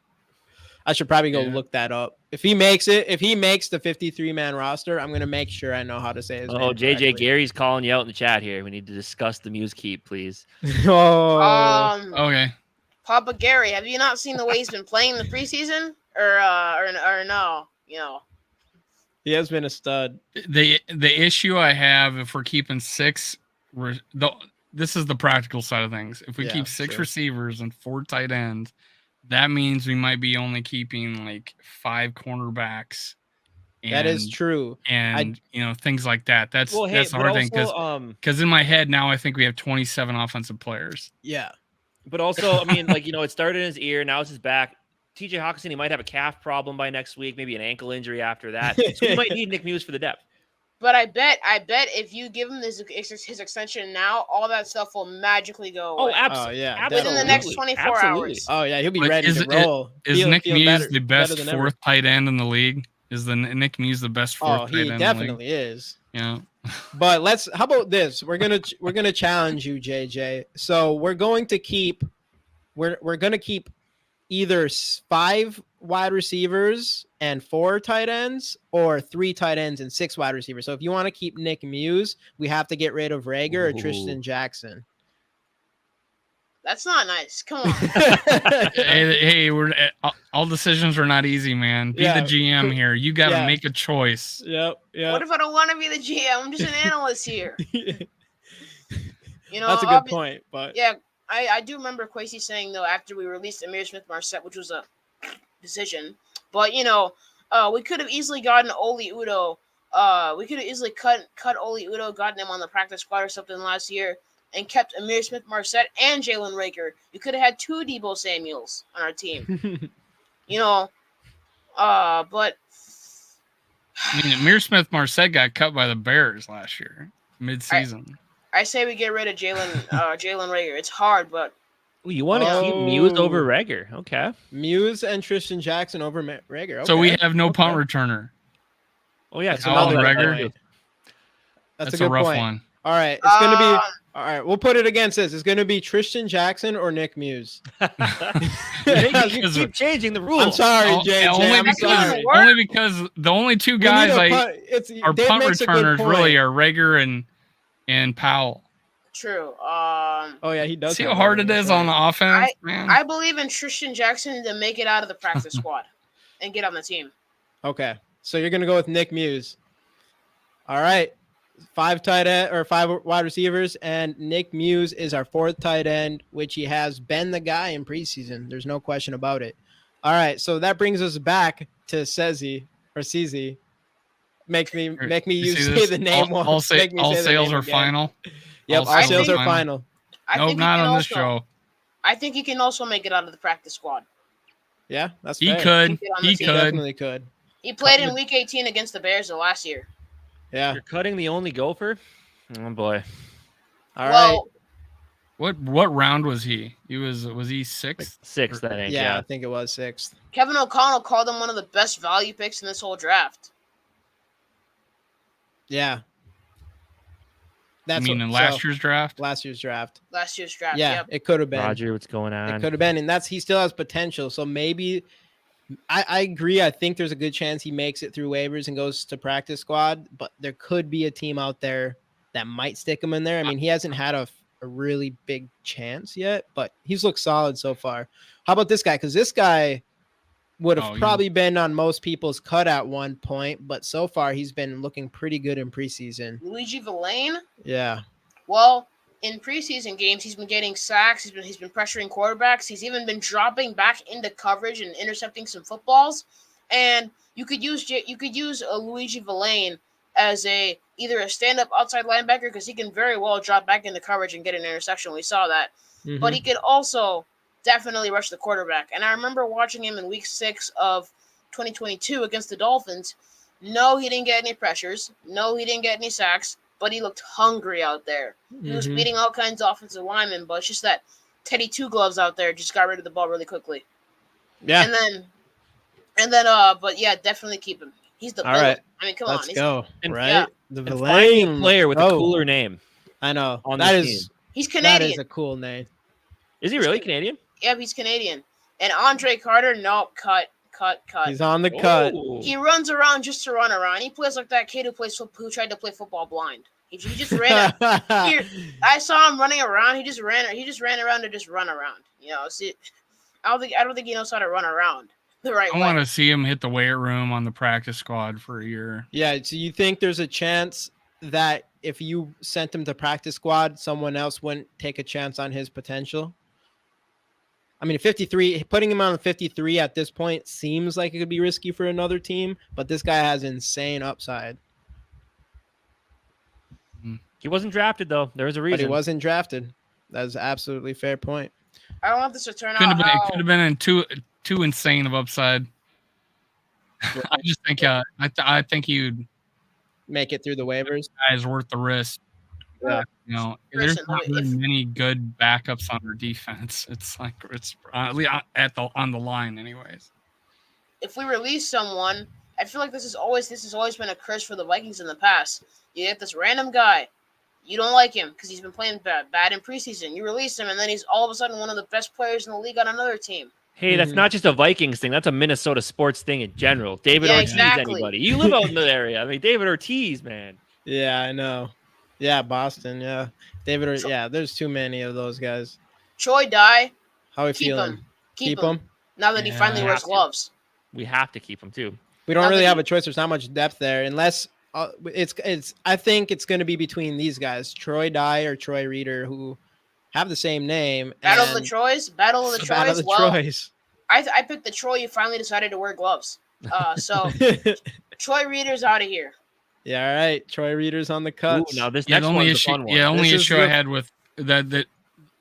I should probably go look that up. If he makes the 53-man roster, I'm gonna make sure I know how to say his name. JJ correctly. Gary's calling you out in the chat here. We need to discuss the Muse keep, please. Okay. Papa Gary, have you not seen the way he's been playing in the preseason? Or no? You know. He has been a stud. The issue I have if we're keeping 6, this is the practical side of things. If we Yeah, keep 6 true. receivers and 4 tight ends, that means we might be only keeping like 5 cornerbacks. That is true. And things like that. That's Well, hey, that's the but hard thing also, because in my head now I think we have 27 offensive players. Yeah. but also, I mean, like, it started in his ear, now it's his back. TJ Hawkinson, he might have a calf problem by next week, maybe an ankle injury after that. So we might need Nick Muse for the depth. But I bet if you give him his extension now, all that stuff will magically go away. Oh, yeah, within the next 24 Absolutely. hours. Oh yeah, he'll be Like, ready to roll. Is Nick Feeling Muse better- the best better than ever. 4th tight end in the league? Is Nick Muse the best 4th Oh, tight he end in the league? definitely is. Yeah. But how about this? We're gonna challenge you, JJ. So we're going to keep either 5 wide receivers and 4 tight ends, or 3 tight ends and 6 wide receivers. So if you want to keep Nick Muse, we have to get rid of Rager or Tristan Jackson. That's not nice. Come on. Hey, we're all decisions are not easy, man. Be Yeah. the GM here. You got to Yeah. make a choice. Yep. What if I don't want to be the GM? I'm just an analyst here. That's a good point. But Yeah, I do remember Kwesi saying, though, after we released Amir Smith-Marset, which was a decision, but we could have easily gotten Oli Udo. We could have easily cut Oli Udo, gotten him on the practice squad or something last year, and kept Amir Smith-Marset and Jalen Rager. You could have had 2 Debo Samuels on our team. But I mean, Amir Smith-Marset got cut by the Bears last year, mid-season. I say we get rid of Jalen Rager. It's hard, but Ooh, you want to keep Muse over Rager? Okay. Muse and Tristan Jackson over Rager. Okay. So we have no punt returner. Oh yeah, That's How old another Rager? point. That's a a good rough point. one. All right, it's gonna be. All right, we'll put it against this. It's gonna be Tristan Jackson or Nick Muse. You keep changing the rules. I'm sorry, JJ. Only because the only 2 guys our punt returners really are Rager and Powell. True. Oh yeah, he does. See how hard it is on the offense, man. I believe in Tristan Jackson to make it out of the practice squad and get on the team. Okay, so you're gonna go with Nick Muse. All right, 5 tight end or 5 wide receivers, and Nick Muse is our 4th tight end, which he has been the guy in preseason. There's no question about it. All right, so that brings us back to Cezi or Cezi. Make me say the name once. All sales are final. Yep, all sales are final. Nope, not on this show. I think he can also make it out of the practice squad. Yeah, that's he fair. could. He could. Definitely could. He played in Week 18 against the Bears last year. Yeah. You're cutting the only gopher? Oh boy. All right. What round was he? Was he 6th? 6th, I think. Yeah, I think it was 6th. Kevin O'Connell called him one of the best value picks in this whole draft. Yeah. That's in last year's draft? Last year's draft. Yeah, yep. It could have been. Roger, what's going on? It could have been, and he still has potential. So maybe I agree. I think there's a good chance he makes it through waivers and goes to practice squad, but there could be a team out there that might stick him in there. I mean, he hasn't had a really big chance yet, but he's looked solid so far. How about this guy? Because this guy would have probably been on most people's cut at one point, but so far he's been looking pretty good in preseason. Luigi Villain? Yeah. Well, in preseason games, he's been getting sacks. He's been pressuring quarterbacks. He's even been dropping back into coverage and intercepting some footballs. And you could use a Luigi Villain as either a stand-up outside linebacker, because he can very well drop back into coverage and get an interception. We saw that. Mm-hmm. But he could also definitely rush the quarterback. And I remember watching him in Week 6 of 2022 against the Dolphins. No, he didn't get any pressures. No, he didn't get any sacks. But he looked hungry out there. He was beating all kinds of offensive linemen, but it's just that Teddy Two Gloves out there just got rid of the ball really quickly. Yeah. But yeah, definitely keep him. He's the all right. I mean, come Let's on. go. And, right? Yeah. The and finding a player with a cooler name. I know. On that this is team. He's Canadian. That is a cool name. Is he really Canadian? Yeah, he's Canadian. And Andre Carter, nope, cut. He's on the cut. Ooh. He runs around just to run around. He plays like that kid who tried to play football blind. He just ran. I saw him running around. He just ran around to just run around. You know, see, I don't think he knows how to run around the right way. I want to see him hit the weight room on the practice squad for a year. Yeah. So you think there's a chance that if you sent him to practice squad, someone else wouldn't take a chance on his potential? I mean, 53, putting him on the 53 at this point seems like it could be risky for another team, but this guy has insane upside. He wasn't drafted though. There's a reason. But he wasn't drafted. That's absolutely fair point. I don't want this to turn Could out have been in too insane of upside. I just think I think he would make it through the waivers. Guys worth the risk. Yeah. You know, there's not really many good backups on their defense. It's like it's at least on the line, anyways. If we release someone, I feel like this has always been a curse for the Vikings in the past. You get this random guy, you don't like him because he's been playing bad in preseason. You release him, and then he's all of a sudden one of the best players in the league on another team. Hey, that's not just a Vikings thing. That's a Minnesota sports thing in general. David Ortiz, anybody. You live out in the area. I mean, David Ortiz, man. Yeah, I know. Yeah, Boston, yeah. David Ortiz, yeah, there's too many of those guys. Troy Dye. How are we feeling? Keep him. Now that he finally wears gloves. We have to keep him, too. We don't really have a choice. There's not much depth there unless it's I think it's going to be between these guys, Troy Dye or Troy Reeder, who have the same name. Battle of the Troys. I picked the Troy. You finally decided to wear gloves. So Troy Reeder's out of here. Yeah, all right. Troy Reeder's on the cuts. Ooh, now this next one's a fun one. Yeah, only issue I had with that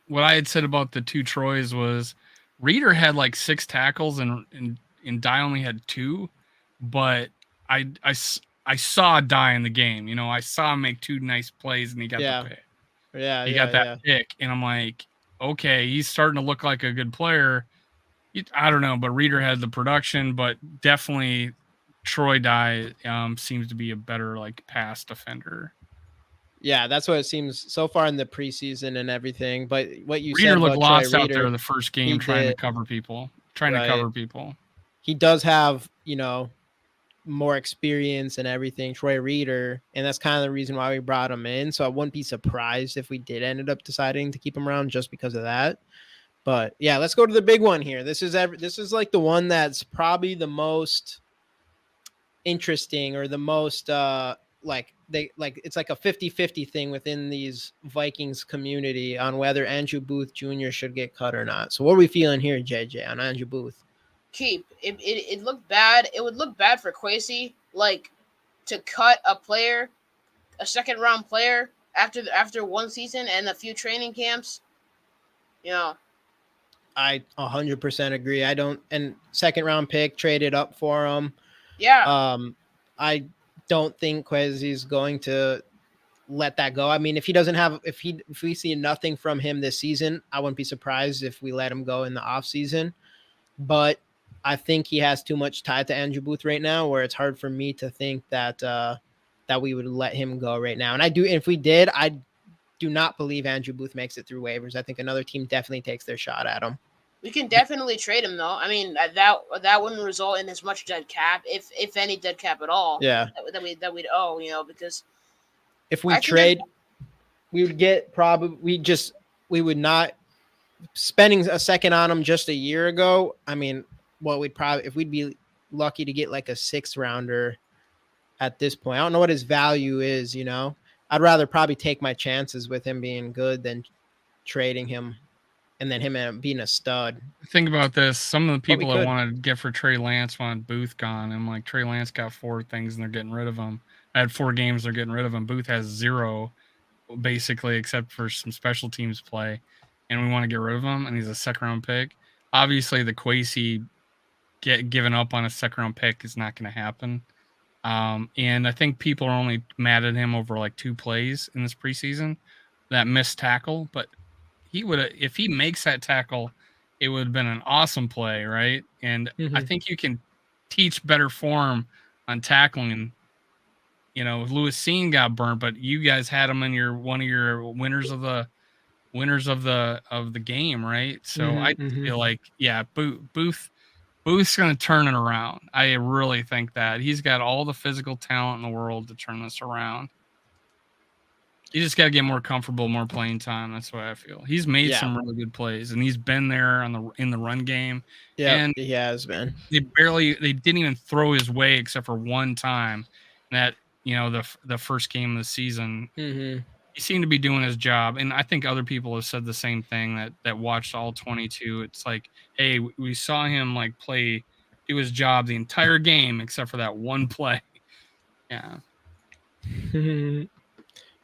what I had said about the two Troys was Reeder had like 6 tackles and Dye only had 2, but I saw Dye in the game. You know, I saw him make 2 nice plays and he got the pick. Yeah, he got that pick, and I'm like, okay, he's starting to look like a good player. I don't know, but Reeder had the production, but definitely Troy Dye seems to be a better like pass defender. Yeah, that's what it seems so far in the preseason and everything. But what you Reeder said looked about lost Troy out Reeder, there the first game trying to cover people. He does have, more experience and everything, Troy Reeder, and that's kind of the reason why we brought him in. So I wouldn't be surprised if we did ended up deciding to keep him around just because of that. But yeah, let's go to the big one here. This is like the one that's probably the most interesting or the most it's like a 50-50 thing within these Vikings community on whether Andrew Booth Jr. should get cut or not. So what are we feeling here, JJ, on Andrew Booth? Keep. It looked bad. It would look bad for Kwesi, like to cut a second round player after one season and a few training camps. I 100% agree. And second round pick traded up for him. Yeah. I don't think Kwesi's going to let that go. I mean, if we see nothing from him this season, I wouldn't be surprised if we let him go in the off season. But I think he has too much tied to Andrew Booth right now, where it's hard for me to think that we would let him go right now. And if we did, I do not believe Andrew Booth makes it through waivers. I think another team definitely takes their shot at him. We can definitely trade him, though. I mean, that wouldn't result in as much dead cap, if any dead cap at all. Yeah. That we'd owe, because if we trade, we would get we would not spending a second on him just a year ago. I mean, if we'd be lucky to get like a 6th rounder at this point. I don't know what his value is, I'd rather probably take my chances with him being good than trading him and then him being a stud. Think about this. Some of the people that wanted to get for Trey Lance wanted Booth gone. I'm like, Trey Lance got 4 things and they're getting rid of him. I had 4 games, they're getting rid of him. Booth has 0 basically, except for some special teams play. And we want to get rid of him, and he's a 2nd round pick. Obviously, the Kwesi giving up on a 2nd round pick is not going to happen. And I think people are only mad at him over like 2 plays in this preseason, that missed tackle. But he would have, if he makes that tackle, it would have been an awesome play, right? And I think you can teach better form on tackling. Lewis Seen got burnt, but you guys had him in one of your winners of the game, right? So I feel like, yeah, Booth's going to turn it around. I really think that he's got all the physical talent in the world to turn this around. You just got to get more comfortable, more playing time. That's what I feel. He's made some really good plays, and he's been there in the run game. Yeah, and he has been. They didn't even throw his way except for one time. That the first game of the season. Mm-hmm. He seemed to be doing his job, and I think other people have said the same thing that watched all 22. It's like, hey, we saw him like do his job the entire game except for that one play. Yeah.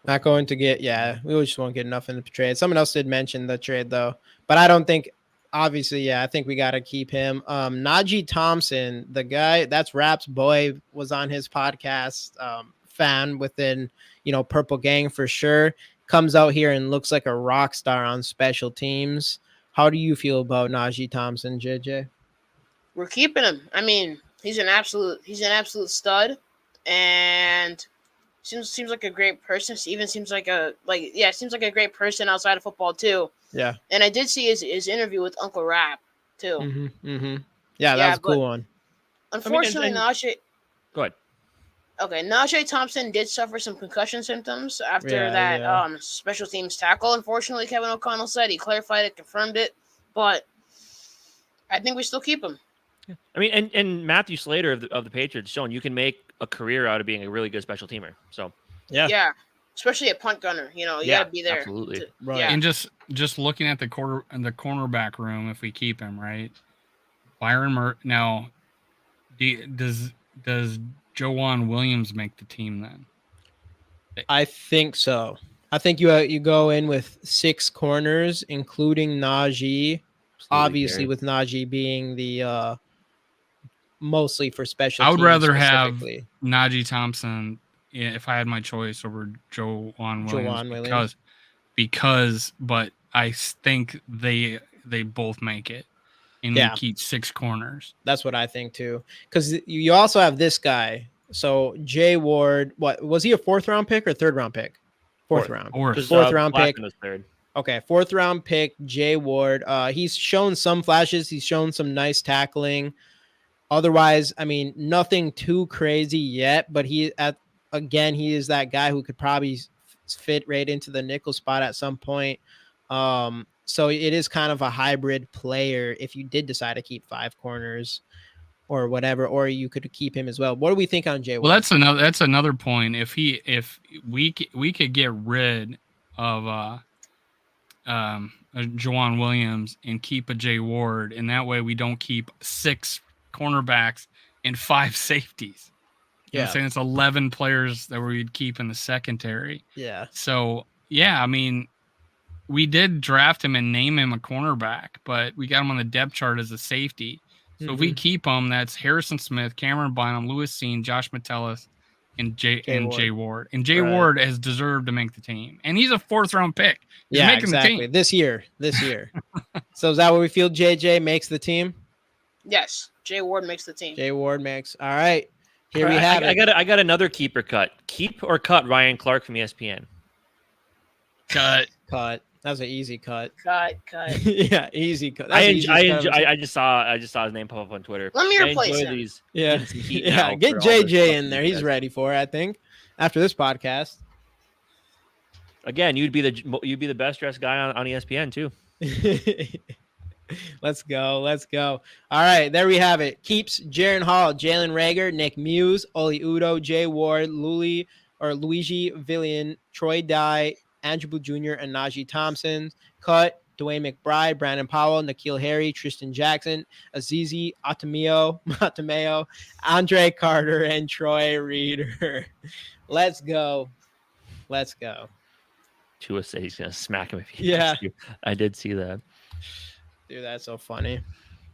Not going to get, we just won't get enough in the trade. Someone else did mention the trade though, but I don't think, obviously, I think we got to keep him. Najee Thompson, the guy that's Rap's boy, was on his podcast, fan within, Purple Gang for sure, comes out here and looks like a rock star on special teams. How do you feel about Najee Thompson, JJ? We're keeping him. I mean, he's an absolute stud, and seems like a great person. Even seems like seems like a great person outside of football too. Yeah. And I did see his interview with Uncle Rap too. Mm-hmm, mm-hmm. Yeah, that was a cool one. Unfortunately, Najee. Go ahead. Okay, Najee Thompson did suffer some concussion symptoms after that special teams tackle. Unfortunately, Kevin O'Connell said he clarified it, confirmed it, but I think we still keep him. I mean, and Matthew Slater of the Patriots shown you can make a career out of being a really good special teamer. So yeah, especially a punt gunner. You gotta be there. Absolutely. Right. Yeah. And just looking at the cornerback room, if we keep him, right, Byron now, does Joanne Williams make the team then? I think so. I think you go in with 6 corners, including Najee. Obviously, with Najee being the mostly for special. I would teams rather have Najee Thompson if I had my choice over Joanne Williams. But I think they both make it. And we keep 6 corners. That's what I think too. Because you also have this guy. So Jay Ward, what was he, a 4th round pick or 3rd round pick? 4th round. 4th round pick. Okay, 4th round pick, Jay Ward. He's shown some flashes. He's shown some nice tackling. Otherwise, I mean, nothing too crazy yet. But he is that guy who could probably fit right into the nickel spot at some point. So it is kind of a hybrid player if you did decide to keep 5 corners or whatever, or you could keep him as well. What do we think on Jay Ward? Well, that's another point. If we could get rid of Joanne Williams and keep a Jay Ward, and that way we don't keep 6 cornerbacks and 5 safeties. You know what I'm saying? It's 11 players that we'd keep in the secondary. Yeah. So I mean, we did draft him and name him a cornerback, but we got him on the depth chart as a safety. So if we keep him, that's Harrison Smith, Cameron Bynum, Lewis Seen, Josh Metellus, and Jay Ward. And Jay Ward has deserved to make the team. And he's a 4th round pick. He's making exactly. the team. This year. So is that what we feel JJ makes the team? Yes. Jay Ward makes the team. Jay Ward makes. All right. Here we have it. I got another keeper cut. Keep or cut Ryan Clark from ESPN. Cut. That was an easy cut. Cut. Yeah, easy cut. I just saw his name pop up on Twitter. Let me replace him. Yeah. Get JJ in there. He's ready for it, I think, after this podcast. Again, you'd be the best dressed guy on ESPN too. Let's go. All right, there we have it. Keeps Jaron Hall, Jalen Reagor, Nick Muse, Oli Udoh, Jay Ward, Luigi Villian, Troy Dye, Andrew Jr., and Najee Thompson. Cut Dwayne McBride, Brandon Powell, N'Keal Harry, Tristan Jackson, Azizi Matameo, Andre Carter, and Troy Reader. Let's go. Tua said he's gonna smack him if he has to. I did see that. Dude, that's so funny.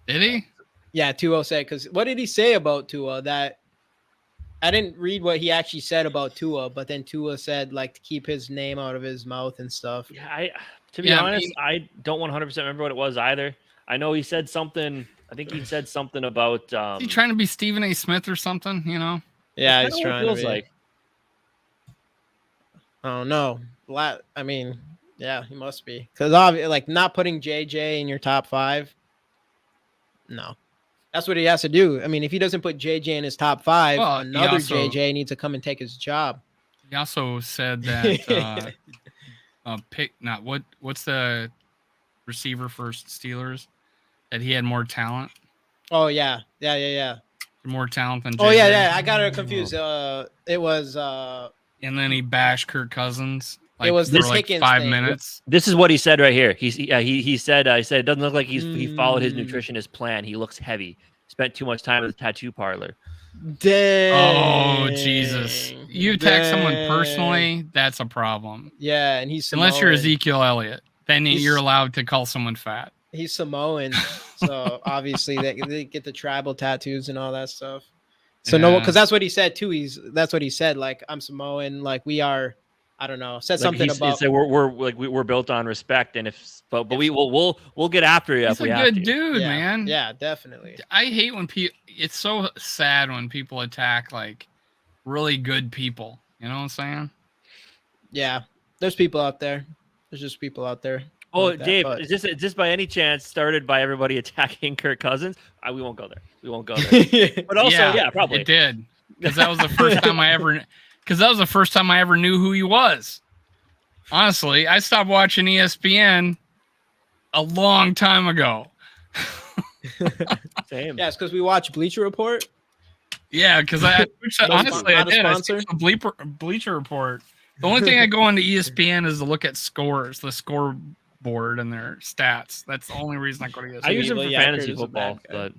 Did he? Yeah, Tua said, because what did he say about Tua? That I didn't read what he actually said about Tua, but then Tua said like to keep his name out of his mouth and stuff. Yeah, to be honest, I don't 100% remember what it was either. I know he said something. I think he said something about. Is he trying to be Stephen A. Smith or something? You know? Yeah, he's trying to be. Like. Oh no! I mean, yeah, he must be, because like not putting JJ in your top 5. No. That's what he has to do. I mean, if he doesn't put JJ in his top 5, another JJ needs to come and take his job. He also said that what's the receiver for Steelers, that he had more talent. Oh yeah. More talent than JJ. Oh yeah, I got it confused. It was And then he bashed Kirk Cousins. It was for this like Higgins 5 thing. minutes. This is what he said right here. He said it doesn't look like he followed his Mm. nutritionist plan. He looks heavy. Spent too much time at the tattoo parlor. dang. Oh Jesus! You attack someone personally, that's a problem. Yeah, and he's Unless you're Samoan. Ezekiel Elliott, then He's- you're allowed to call someone fat. He's Samoan, so obviously they get the tribal tattoos and all that stuff. So no, Yeah. because that's what he said too. That's what he said. Like, I'm Samoan. Like, we are. I don't know. Said Like something he about. said we're built on respect, and but we'll get after you He's if we a have good to. dude, Yeah, man. Yeah, definitely. I hate when people. It's so sad when people attack like really good people. You know what I'm saying? Yeah, there's people out there. There's just people out there. Oh, like that, Dave, but- is this by any chance started by everybody attacking Kirk Cousins? We won't go there. We won't go there. But also, yeah, probably it did because that was the first time I ever. Because that was the first time I ever knew who he was. Honestly, I stopped watching ESPN a long time ago. Same. Yeah, it's because we watch Bleacher Report. Yeah, because honestly, I not a did. I sponsor? saw the Bleacher Report. The only thing I go on to ESPN is to look at scores, the scoreboard, and their stats. That's the only reason I go to ESPN. I use them for Yeah, fantasy Curtis is a football, bad guy. but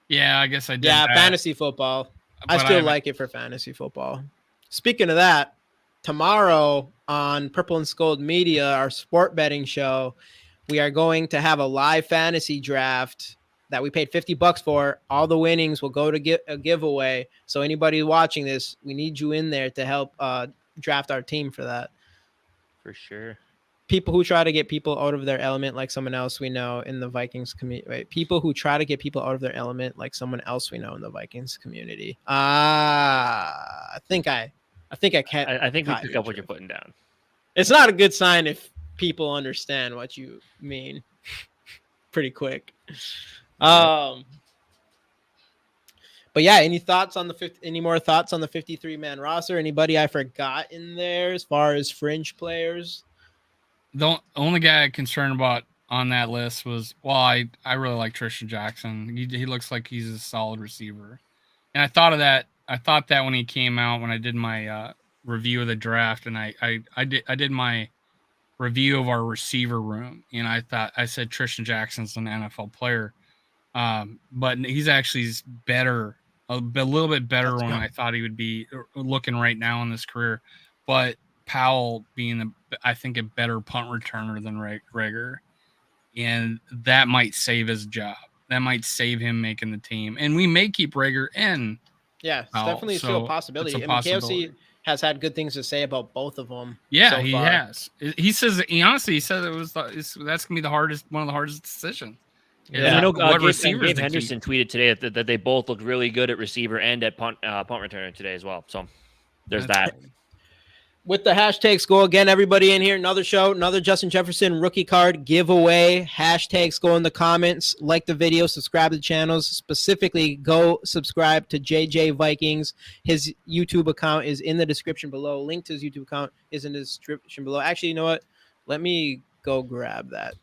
Yeah, I guess I did. Yeah, that. fantasy football. I But still haven't- like it for fantasy football. Speaking of that, tomorrow on Purple and Scold Media, our sport betting show, we are going to have a live fantasy draft that we paid $50 for. All the winnings will go to get a giveaway. So anybody watching this, we need you in there to help draft our team for that. for sure. People who try to get people out of their element, like someone else we know in the Vikings community. Right? People who try to get people out of their element, like someone else we know in the Vikings community. I think I can't. I think we caught pick your up what you're drift. putting down. It's not a good sign if people understand what you mean pretty quick. But yeah, any more thoughts on the 53-man roster? Anybody I forgot in there as far as fringe players? The only guy I'm concerned about on that list was, I really like Tristan Jackson. He looks like he's a solid receiver. And I thought of that. I thought that when he came out, when I did my review of the draft, and I did my review of our receiver room, and I said Tristan Jackson's an NFL player. But he's actually better, a little bit better than I thought he would be looking right now in this career. But Powell being, I think, a better punt returner than Reagor, and that might save his job. That might save him making the team, and we may keep Reagor in. Yeah, it's Powell, definitely still so a possibility. it's a I mean, possibility. KFC has had good things to say about both of them. Yeah, so he far. has. He says he said that's gonna be one of the hardest decisions. Yeah. And I know What Gabe receivers to keep. Henderson tweeted today that they both looked really good at receiver and at punt returner today as well. So there's That's that. With the hashtags, go again, everybody in here. Another show, another Justin Jefferson rookie card giveaway. Hashtags go in the comments. Like the video, subscribe to the channels. Specifically, go subscribe to JJ Vikings. His YouTube account is in the description below. Link to his YouTube account is in the description below. Actually, you know what? Let me go grab that.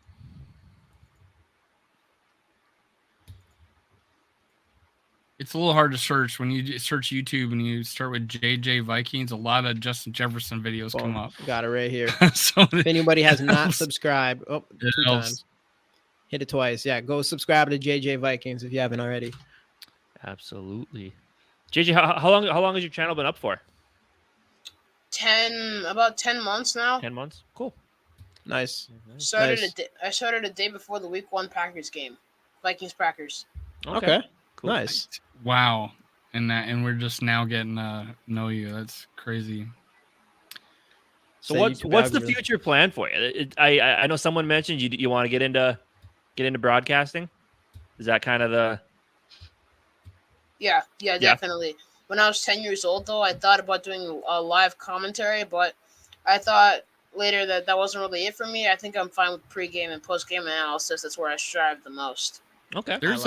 It's a little hard to search when you search YouTube and you start with JJ Vikings. A lot of Justin Jefferson videos come up. Got it right here. So If anybody has not helps. subscribed, It two helps. times. Hit it twice. Yeah, go subscribe to JJ Vikings if you haven't already. Absolutely. JJ, how long has your channel been up for? About 10 months now. 10 months. Cool. Nice. Started Nice. I started a day before the Week 1 Packers game, Vikings Packers. Okay. Cool. Nice. Wow, and we're just now getting to know you. That's crazy. So Say what's YouTube the algorithm. future plan for you? I know someone mentioned you want to get into broadcasting. Is that kind of the Yeah, definitely. When I was 10 years old, though, I thought about doing a live commentary, but I thought later that wasn't really it for me. I think I'm fine with pregame and postgame analysis. That's where I strive the most. okay? There's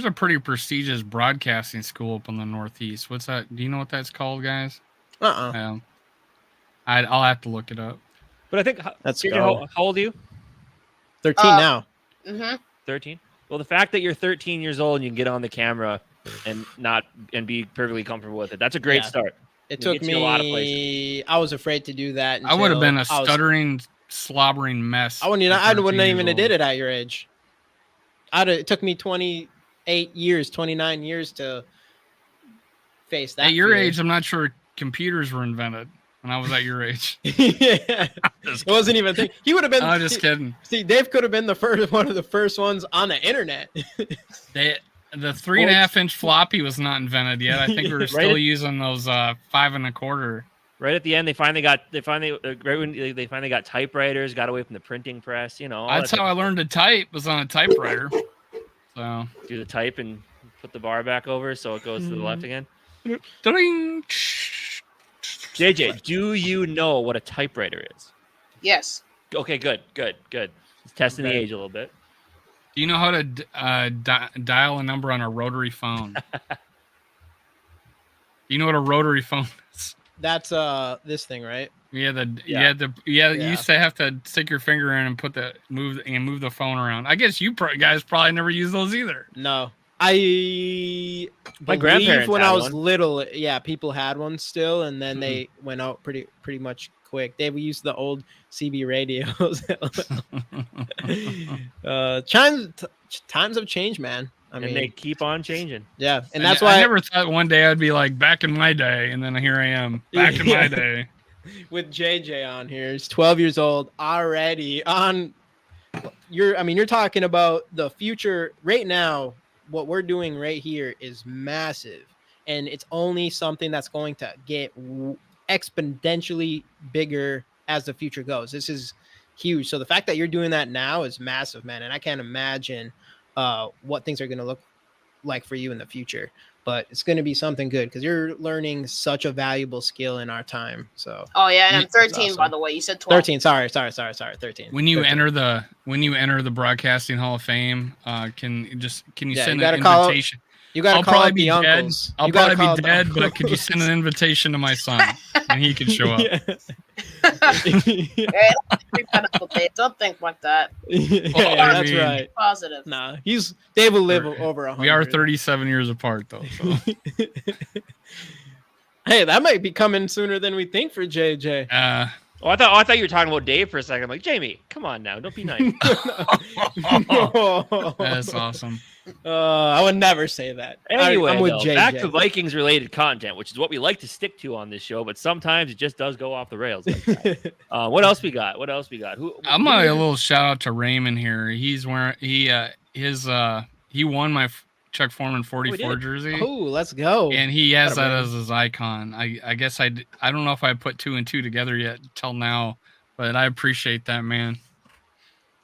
a pretty prestigious broadcasting school up in the Northeast. What's that? Do you know what that's called, guys? I'll have to look it up. But I think Let's JJ, go. how old are you? 13 now. Mm-hmm. 13. Well, the fact that you're 13 years old and you can get on the camera and be perfectly comfortable with it. That's a great Yeah. start. It It'll took get you a lot of places. me. I was afraid to do that. I would have been a until I was- stuttering, slobbering mess. I wouldn't. at I 13 wouldn't years even have old. did it at your age. It took me 28 years, 29 years to face that. At your fear. age, I'm not sure computers were invented when I was at your age. Yeah. It wasn't even. He would have been. I'm just kidding. See, Dave could have been one of the first ones on the internet. The 3.5-inch floppy was not invented yet. I think we were still using those 5 1/4. Right at the end, they finally got typewriters, got away from the printing press. You know, all That's that how I stuff. learned to type, was on a typewriter. So Do the type and put the bar back over so it goes to the left again. ding. JJ, do you know what a typewriter is? Yes. Okay, good. It's testing the age a little bit. Do you know how to dial a number on a rotary phone? Do you know what a rotary phone is? That's this thing, right? You Yeah. used to have to stick your finger in and move the phone around. I guess you guys probably never use those either. No, I My believe grandparents when had I was one. little, yeah, people had one still, and then they went out pretty much quick. We used the old CB radios. Times have changed, man. I mean, They keep on changing. yeah, and that's why I never thought one day I'd be like back in my day, and then here I am back in my day. with JJ on here, he's 12 years old already on. You're talking about the future right now. What we're doing right here is massive, and it's only something that's going to get exponentially bigger as the future goes. This is huge. So the fact that you're doing that now is massive, man. And I can't imagine what things are going to look like for you in the future, but it's going to be something good because you're learning such a valuable skill in our time. So, Oh yeah, and I'm 13 awesome. by the way. You said 12. 13. Sorry. 13. When you 13. enter the Broadcasting Hall of Fame, can you Yeah, send you an gotta call- invitation? You got to I'll call probably out be the dead. uncles. I'll You gotta probably call be the dead, but could you uncles. send an invitation to my son and he can show up? Yeah. Hey, don't think like that. Yeah, I that's mean- right. Positive. Nah, Dave will live over 100. We are 37 years apart, though. So. Hey, that might be coming sooner than we think for JJ. Oh, I thought you were talking about Dave for a second. I'm like, Jamie, come on now, don't be nice. That's awesome. I would never say that. Anyway, I'm with though, JJ. back to Vikings related content, which is what we like to stick to on this show, but sometimes it just does go off the rails. Like that. What else we got? I'm gonna a little shout out to Raymond here. He's wearing he won my Chuck Foreman 44 jersey. Oh, let's go. And he has Gotta that bring as his icon. I guess I don't know if I put 2 and 2 together yet till now, but I appreciate that, man.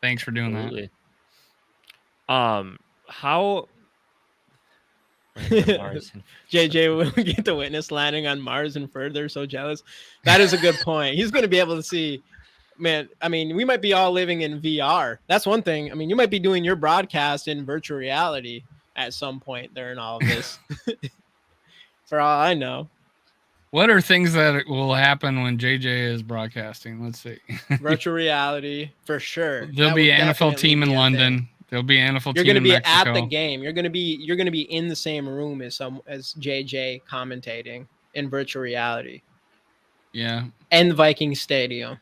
Thanks for doing Absolutely. How JJ will get to witness landing on Mars and further. So jealous. That is a good point. He's going to be able to see. Man, I mean, we might be all living in VR. That's one thing. I mean, you might be doing your broadcast in virtual reality at some point during all of this. For all I know. What are things that will happen when JJ is broadcasting? Let's see. Virtual reality, for sure. There'll That be would an NFL definitely team in be a London. thing. There'll be an NFL You're team going to in be Mexico. at the game. You're going to be in the same room as JJ commentating in virtual reality. Yeah. And the Vikings Stadium.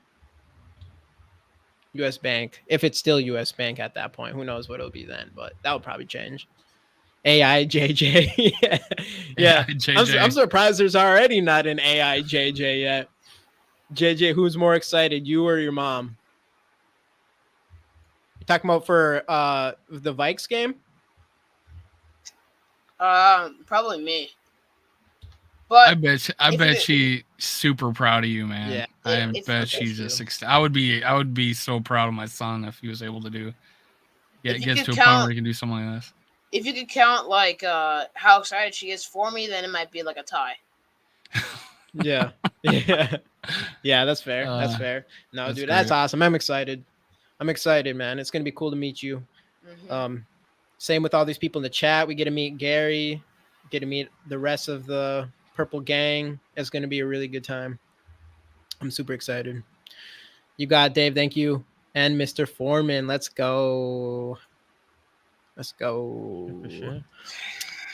US Bank. If it's still US Bank at that point, who knows what it'll be then, but that would probably change. AI JJ. Yeah. AI JJ. I'm surprised there's already not an AI JJ yet. JJ, who's more excited, you or your mom? You talking about for the Vikes game? Probably me. But I bet she's super proud of you, man. Yeah. I If- bet if she's you- just I would be so proud of my son if he was able to do. Yeah, If it you gets to could a point count- where he can do something like this. if you could count like how excited she is for me, then it might be like a tie. Yeah. Yeah, that's fair. That's Uh, fair. No, that's dude, that's great. awesome. I'm excited, man. It's gonna be cool to meet you. Mhm. Same with all these people in the chat. We get to meet Gary, get to meet the rest of the Purple Gang. It's gonna be a really good time. I'm super excited. You got Dave, thank you. And Mr. Foreman, let's go. For sure.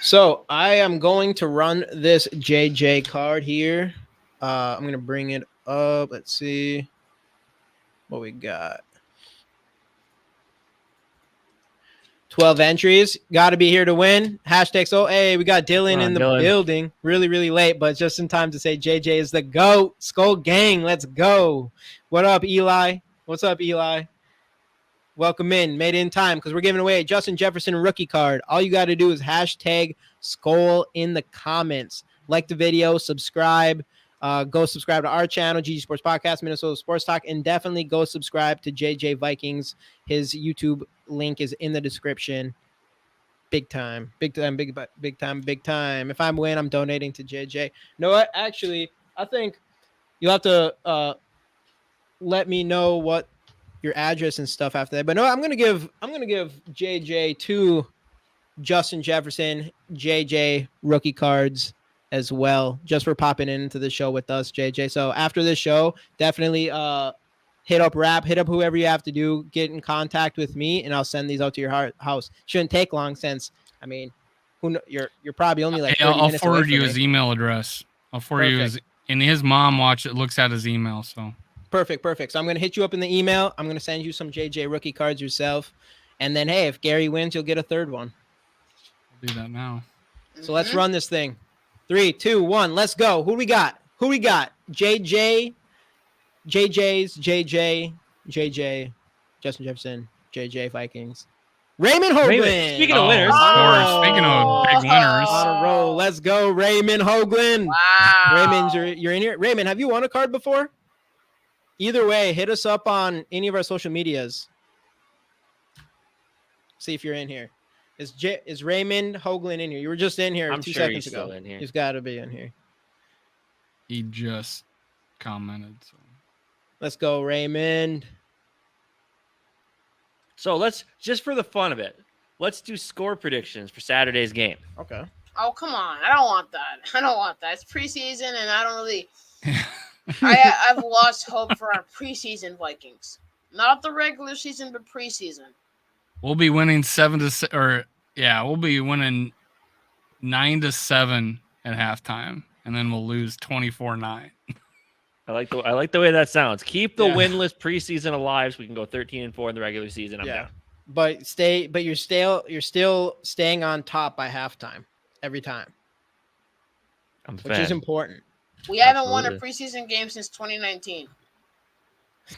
So I am going to run this JJ card here. I'm going to bring it up. Let's see what we got. 12 entries. Got to be here to win. Hashtag so. Hey, we got Dylan in the building. Really, really late, but just in time to say JJ is the GOAT. Skol gang, let's go. What up, Eli? What's up, Eli? Welcome in. Made it in time because we're giving away a Justin Jefferson rookie card. All you got to do is hashtag Skol in the comments. Like the video, subscribe. Go subscribe to our channel, GG Sports Podcast, Minnesota Sports Talk, and definitely go subscribe to JJ Vikings. His YouTube link is in the description. Big time. If I win, I'm donating to JJ. No, what? Actually, I think you'll have to let me know what your address and stuff after that. But no, I'm gonna give JJ 2 Justin Jefferson JJ rookie cards as well, just for popping into the show with us, JJ. So after this show, definitely hit up whoever you have to do, get in contact with me, and I'll send these out to your house. Shouldn't take long, since I mean, you're probably only like 30 I'll minutes forward away you from his me. email address. I'll forward you his, and his mom looks at his email. So perfect. So I'm gonna hit you up in the email. I'm gonna send you some JJ rookie cards yourself, and then hey, if Gary wins, you'll get a third one. I'll do that now. So let's run this thing. 3, 2, 1, let's go. Who we got? JJ's, JJ, Justin Jefferson, JJ Vikings. Raymond Hoagland. Speaking of winners. Speaking of big winners. On a roll. Let's go, Raymond Hoagland. Wow. Raymond, you're in here. Raymond, have you won a card before? Either way, hit us up on any of our social medias. See if you're in here. Is Raymond Hoagland in here? You were just in here 2 seconds ago. Still in here. He's got to be in here. He just commented. So. Let's go, Raymond. So let's, just for the fun of it, let's do score predictions for Saturday's game. Okay. Oh, come on. I don't want that. It's preseason, and I don't really I've lost hope for our preseason Vikings. Not the regular season, but preseason. We'll be winning 7-6, we'll be winning 9-7 at halftime, and then we'll lose 24-9. I like the way that sounds. Keep the winless preseason alive, so we can go 13-4 in the regular season. I'm down. But you're still staying on top by halftime every time, which is important. We haven't won a preseason game since 2019.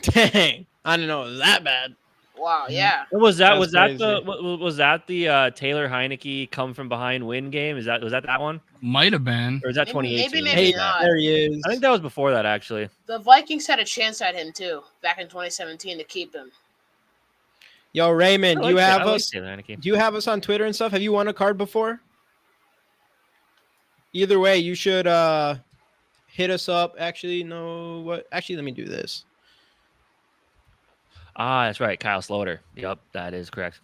Dang, I didn't know it was that bad. Wow, yeah. What was that? Was that the Taylor Heineke come from behind win game? Was that one? Might have been. Or is that 2018? Maybe not. There he is. I think that was before that, actually. The Vikings had a chance at him too back in 2017 to keep him. Yo, Raymond, do you have us? Taylor Heineke. Do you have us on Twitter and stuff? Have you won a card before? Either way, you should hit us up. Actually, no. What? Actually, let me do this. Ah, that's right. Kyle Sloter. Yep, that is correct.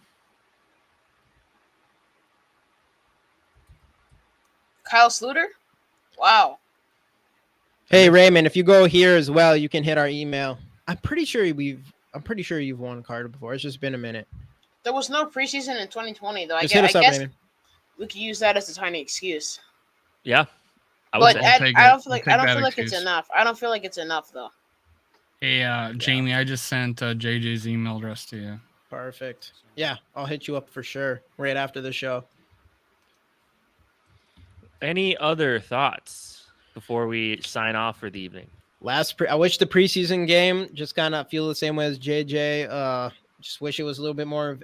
Kyle Sluter? Wow. Hey Raymond, if you go here as well, you can hit our email. I'm pretty sure you've won a card before. It's just been a minute. There was no preseason in 2020 though. Just hit us up, guess Raymond. we could use that as a tiny excuse. Yeah. I don't feel like it's enough. I don't feel like it's enough though. Hey, Jamie, I just sent JJ's email address to you. Perfect. Yeah, I'll hit you up for sure right after the show. Any other thoughts before we sign off for the evening? I wish the preseason game just kind of feel the same way as JJ. Just wish it was a little bit more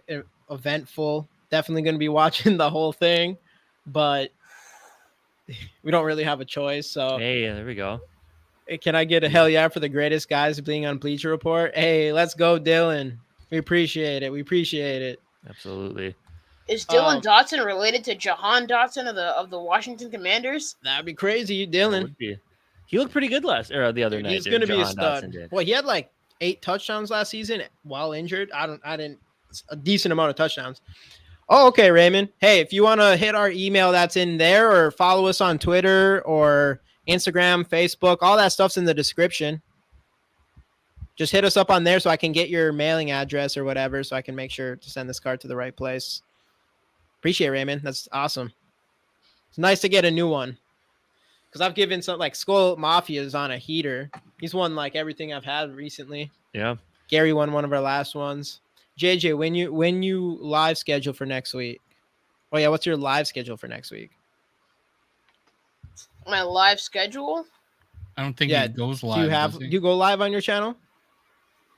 eventful. Definitely going to be watching the whole thing, but we don't really have a choice. So hey, there we go. Can I get a hell yeah for the greatest guys being on Bleacher Report? Hey, let's go, Dylan. We appreciate it. Absolutely. Is Dylan Dotson related to Jahan Dotson of the Washington Commanders? That'd be crazy, Dylan. He looked pretty good the other night. He's going to be a stud. Well, he had like 8 touchdowns last season while injured. A decent amount of touchdowns. Oh, okay, Raymond. Hey, if you want to hit our email that's in there, or follow us on Twitter or Instagram, Facebook, all that stuff's in the description. Just hit us up on there so I can get your mailing address or whatever, so I can make sure to send this card to the right place. Appreciate it, Raymond. That's awesome. It's nice to get a new one. Because I've given some, like, Skol Mafia is on a heater. He's won, like, everything I've had recently. Yeah. Gary won one of our last ones. JJ, when you live schedule for next week? Oh, yeah, what's your live schedule for next week? My live schedule? I don't think Yeah, it goes live. Do you go live on your channel?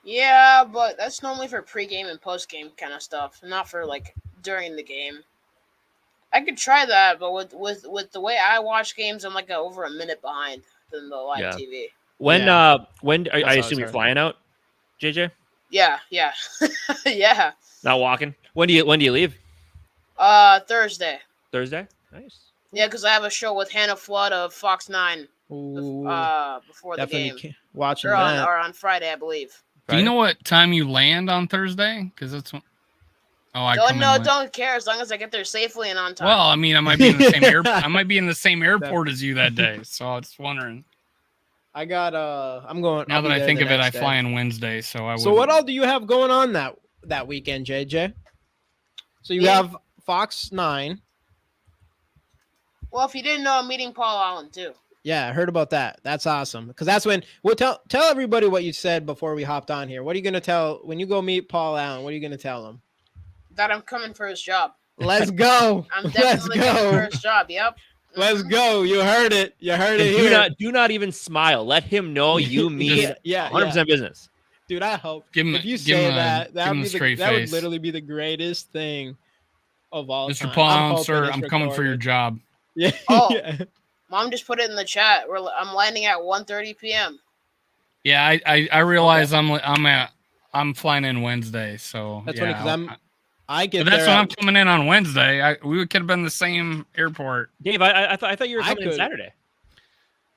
Yeah, but that's normally for pregame and postgame kind of stuff, not for, like, during the game. I could try that, but with the way I watch games, I'm like over a minute behind than the live Yeah. TV. When Yeah. I assume you're flying out, JJ? Yeah. Yeah. Not walking. When do you leave? Thursday. Thursday? Nice. Yeah, because I have a show with Hannah Flood of Fox 9 Ooh, before the game. Watching Or that. on Friday, I believe. Do you know what time you land on Thursday? Because that's when. Oh, Don't care as long as I get there safely and on time. Well, I mean, I might be in the same I might be in the same airport as you that day, so I was wondering. I got I'm going. Now that I think of it, I fly on Wednesday, so I. So what all do you have going on that weekend, JJ? So you have Fox 9. Well, if you didn't know, I'm meeting Paul Allen too. Yeah, I heard about that. That's awesome. Because that's when we'll tell everybody what you said before we hopped on here. What are you gonna tell when you go meet Paul Allen? What are you gonna tell him? That I'm coming for his job. Let's go. I'm definitely coming for his job. Yep. Let's go. You heard it. You heard it here. Do not even smile. Let him know you mean 100% business. Dude, I hope if you say that would literally be the greatest thing of all Mr. time. Paul Allen, sir, I'm coming for your job. Yeah. Oh, Mom just put it in the chat. I'm landing at 1:30 p.m. Yeah, I realize I'm flying in Wednesday, so that's funny because I get but that's there when I'm coming in on Wednesday. We could have been the same airport. Dave, I thought you were coming in Saturday.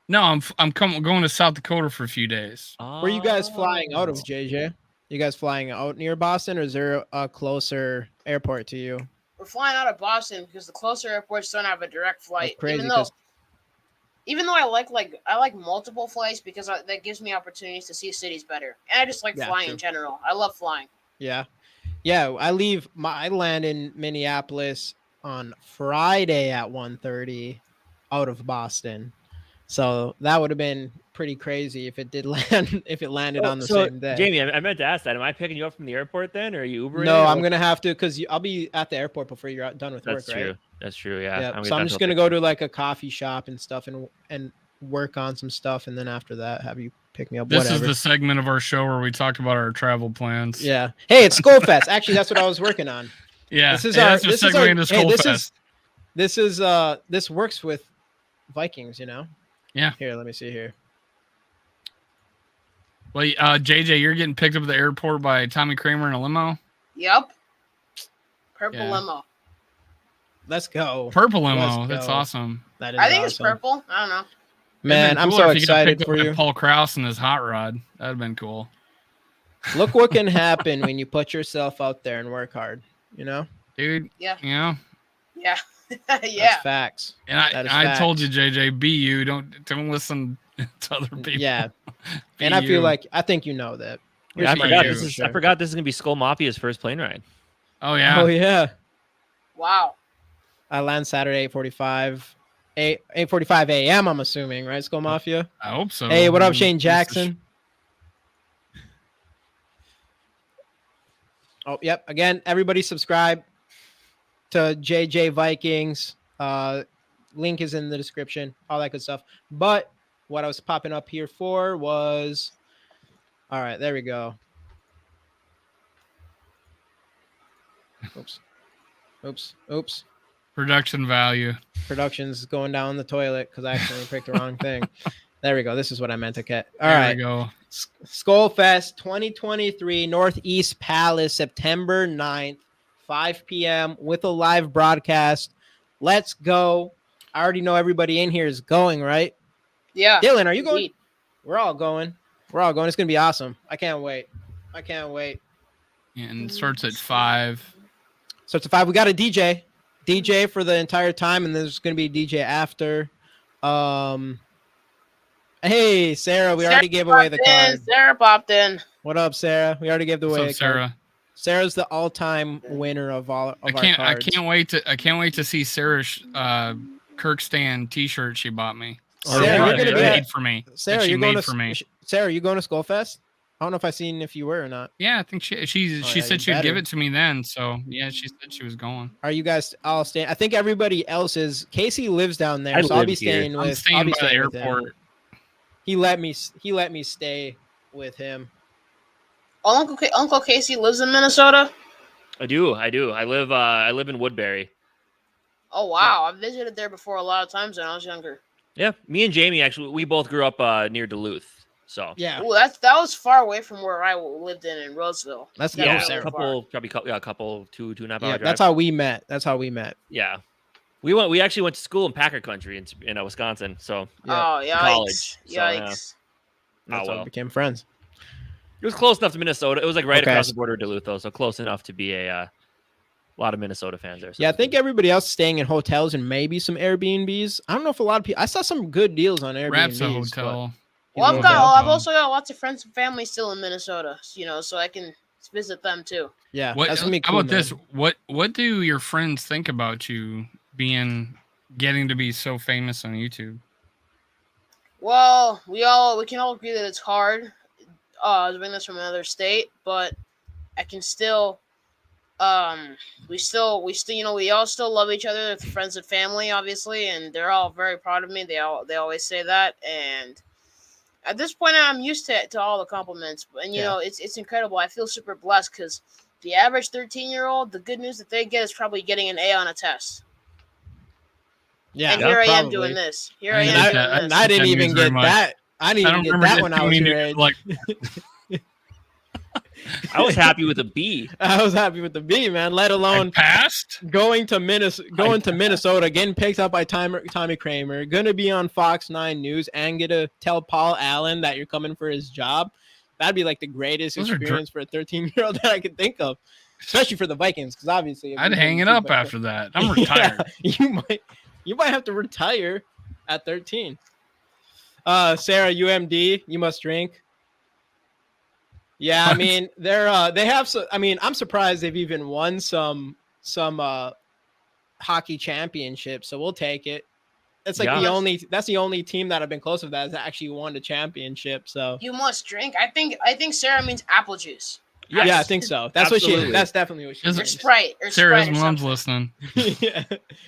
No, I'm going to South Dakota for a few days. Where are you guys flying out of, JJ? You guys flying out near Boston, or is there a closer airport to you? We're flying out of Boston because the closer airports don't have a direct flight. That's crazy, even though I like multiple flights because that gives me opportunities to see cities better, and I just like flying in general. I love flying. Yeah. I land in Minneapolis on Friday at 1:30 out of Boston. So that would have been pretty crazy if it did land, if it landed on the same day. Jamie, I meant to ask that. Am I picking you up from the airport then, or are you Ubering? No, I'm going to have to, because I'll be at the airport before you're done with work, right? That's true, yeah. So I'm just going to go to like a coffee shop and stuff and work on some stuff. And then after that, have you pick me up. This is the segment of our show where we talk about our travel plans. Yeah. Hey, it's Skol Fest. Actually, that's what I was working on. Yeah. This works with Vikings, you know? Yeah. Here, let me see here. Well, JJ, you're getting picked up at the airport by Tommy Kramer in a limo? Yep. Purple limo. Let's go. Purple limo. That's awesome. That is I think it's purple. I don't know. Man, I'm so excited for you. Paul Krause and his hot rod. That'd have been cool. Look what can happen when you put yourself out there and work hard, you know? Dude. Yeah. You know? Yeah. Yeah. That's facts. And I told you, JJ, be you. Don't listen to other people. Yeah. And I feel like I think you know that. Yeah, I forgot this is gonna be Skol Mafia's first plane ride. Oh yeah. Oh yeah. Wow. I land Saturday 8:45 a.m. I'm assuming, right? Skol Mafia. I hope so. Hey, what up, Shane Jackson? Oh, yep. Again, everybody subscribe to JJ Vikings. Link is in the description, all that good stuff. But what I was popping up here for was, all right, there we go. Oops. Production value. Production's going down the toilet because I accidentally picked the wrong thing. There we go. This is what I meant to get. All right. There we go. Skol Fest 2023, Northeast Palace, September 9th, 5 p.m. with a live broadcast. Let's go. I already know everybody in here is going, right? Yeah. Dylan, are you going? We're all going. It's going to be awesome. I can't wait. And it starts at 5. Starts at 5. We got a DJ for the entire time, and there's going to be a DJ after. Hey, Sarah, we already gave away the card. Sarah popped in. What up, Sarah? We already gave away a Sarah? card. Sarah's the all-time winner of all of our cards. I can't wait to see Sarah Kirkstand T-shirt she bought me. Sarah, yeah, you're yeah, gonna be yeah. at, Made for me. Sarah, That she you're going made to for me. Sarah, you going to Skol Fest? I don't know if I seen if you were or not. Yeah, I think she Oh, she yeah, said you she'd give better. it to me then. So yeah, she said she was going. Are you guys all staying? I think everybody else is. Casey lives down there, I so I'll live be here. staying with. I'm staying I'll be by the staying with him. airport. He let me stay with him. Oh, Uncle Casey lives in Minnesota. I do. I live in Woodbury. Oh wow, I've visited there before a lot of times when I was younger. Yeah, me and Jamie actually, we both grew up near Duluth. So Yeah, Ooh, that was far away from where I lived in Roseville. Let's go, yeah, Definitely Sarah. a couple 2.5 hour drive. That's how we met. Yeah, we actually went to school in Packer country in Wisconsin. So Yeah, Oh yikes! college, so, yeah. Yikes! that's how well. we became friends. it was close enough to Minnesota. It was like right Okay. across the border of Duluth, though, so close enough to be a lot of Minnesota fans there. So Yeah, I it was think good. everybody else is staying in hotels and maybe some Airbnbs. I don't know if a lot of people. I saw some good deals on Airbnbs. Raps a but- hotel. Well, He's a hotel. I've also got lots of friends and family still in Minnesota, so I can visit them too. Yeah, What? that's gonna be How cool. about this? What do your friends think about you getting to be so famous on YouTube? Well, we can all agree that it's hard doing this from another state, but I can still we all still love each other. They're friends and family, obviously, and they're all very proud of me. They always say that, and at this point, I'm used to all the compliments. And it's incredible. I feel super blessed because the average 13-year-old, the good news that they get is probably getting an A on a test. Yeah, And here I am probably. doing this. Here I I didn't am get doing that. this. And I didn't That even news very get much. that. I didn't even get that when I was your age. Like, I was happy with a B. I was happy with the B, man. Let I alone passed. going to Minnesota, getting picked up by Tommy Kramer, gonna be on Fox 9 News, and get to tell Paul Allen that you're coming for his job. That'd be like the greatest Those are experience for a 13-year-old that I could think of, especially for the Vikings, because obviously I'd hang it up after that. I'm retired. Yeah, you might have to retire at 13. Sarah, UMD, you must drink. Yeah, I What? mean they have. I mean, I'm surprised they've even won some hockey championships. So we'll take it. That's like Yeah. that's the only team that I've been close with that has actually won a championship. So You must drink. I think Sarah means apple juice. Yes. yeah, I think so. That's what Absolutely. that's definitely what she Is Or it- means. Sprite. Or Sarah's Sprite or mom's something. listening. Yeah.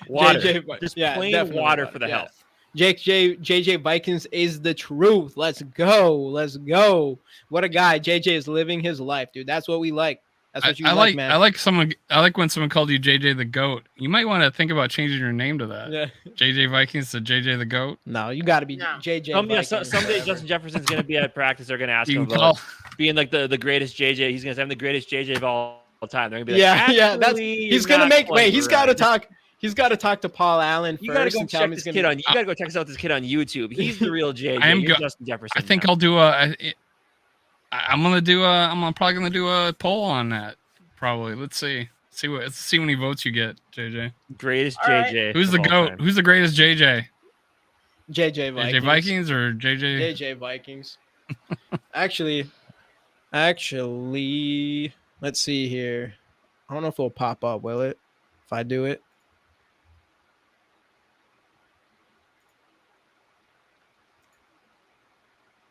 Water. JJ, Just plain definitely water for the yeah. health. JJ Vikings is the truth. Let's go. What a guy. JJ is living his life, dude. That's what we like. That's what you like, man. I like when someone called you JJ the Goat. You might want to think about changing your name to that. Yeah. JJ Vikings to JJ the Goat. No, you got to be No. JJ. Vikings, Someday whatever. Justin Jefferson's going to be at practice. They're going to ask You him can about call. being like the greatest JJ. He's going to say, I'm the greatest JJ of all time. They're going to be like, Yeah. That's "Actually, he's you're gonna not make. quite Wait, he's got to right." talk. He's got to talk to Paul Allen You gotta first go and tell him check he's this gonna. kid on. You gotta go check out this kid on YouTube. He's the real JJ. I am You're go- Justin Jefferson. I think now. I'll do I'm probably gonna do a poll on that. Probably. Let's see how many votes you get, JJ. greatest All right. JJ. Who's the of all goat? time. Who's the greatest JJ? JJ Vikings. JJ Vikings or JJ? JJ Vikings. Actually, let's see here. I don't know if it'll pop up. Will it? If I do it.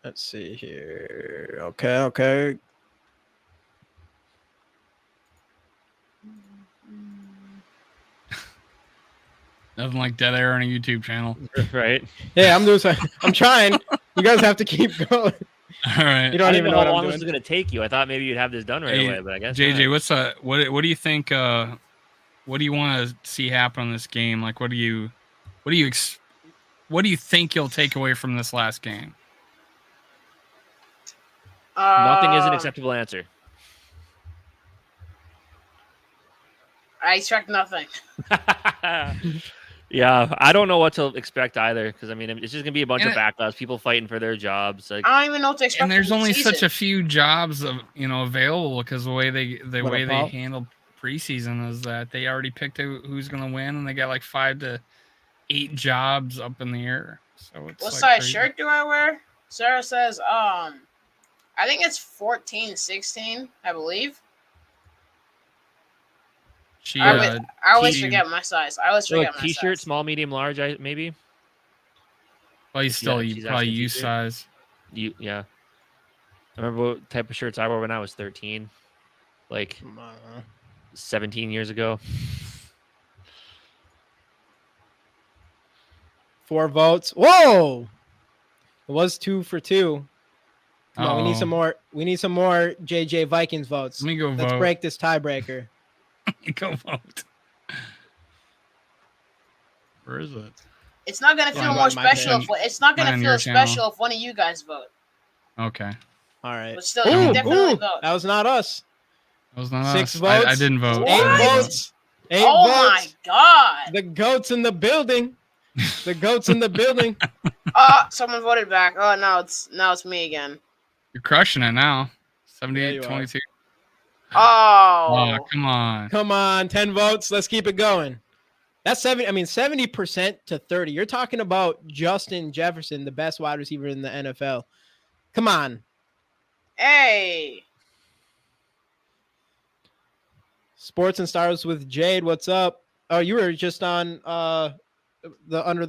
Let's see here. Okay. Nothing like dead air on a YouTube channel. right? Yeah, I'm doing. I'm trying. You guys have to keep going. All right. You don't I even didn't know know what how I'm long this doing. was gonna take you. I thought maybe you'd have this done right Hey, away, but I guess JJ, not. what do you think? What do you want to see happen in this game? Like, what do you think you'll take away from this last game? Nothing is an acceptable answer. I expect nothing. Yeah, I don't know what to expect either. Because I mean, it's just gonna be a bunch And of backlash, people fighting for their jobs. Like, I don't even know what to expect. And there's from the only such season. a few jobs available because the way they Paul? handle preseason is that they already picked who's going to win, and they got like 5 to 8 jobs up in the air. So it's What like size crazy. shirt do I wear? Sarah says, I think it's 14, 16, I believe. She, I always she- forget my size. I always So forget like my t-shirt, size. small, medium, large, maybe. well, he's She's still a- she's probably asking U t-shirt? size. Yeah. I remember what type of shirts I wore when I was 13, like 17 years ago. 4 votes. Whoa! It was 2 for 2. Come on, we need some more. We need some more JJ Vikings votes. Let me go Let's vote. break this tiebreaker. Go vote. Where is it? It's not gonna Yeah, feel I'm more on my special. page. It's not Mine gonna on feel your channel. special if one of you guys vote. Okay. All right. But still, you can definitely vote. That was not us. That was not 6 us. votes. I didn't vote. What? I 8 didn't vote. votes. 8 Oh votes. my god! The goats in the building. The goats in the building. Someone voted back. Oh, now it's me again. You're crushing it now. Yeah, you are. 78-22. Oh, Oh, come on. Come on, 10 votes. Let's keep it going. That's 70% to 30. You're talking about Justin Jefferson, the best wide receiver in the NFL. Come on. hey. Sports and Stars with Jade. What's up? Oh, you were just on the under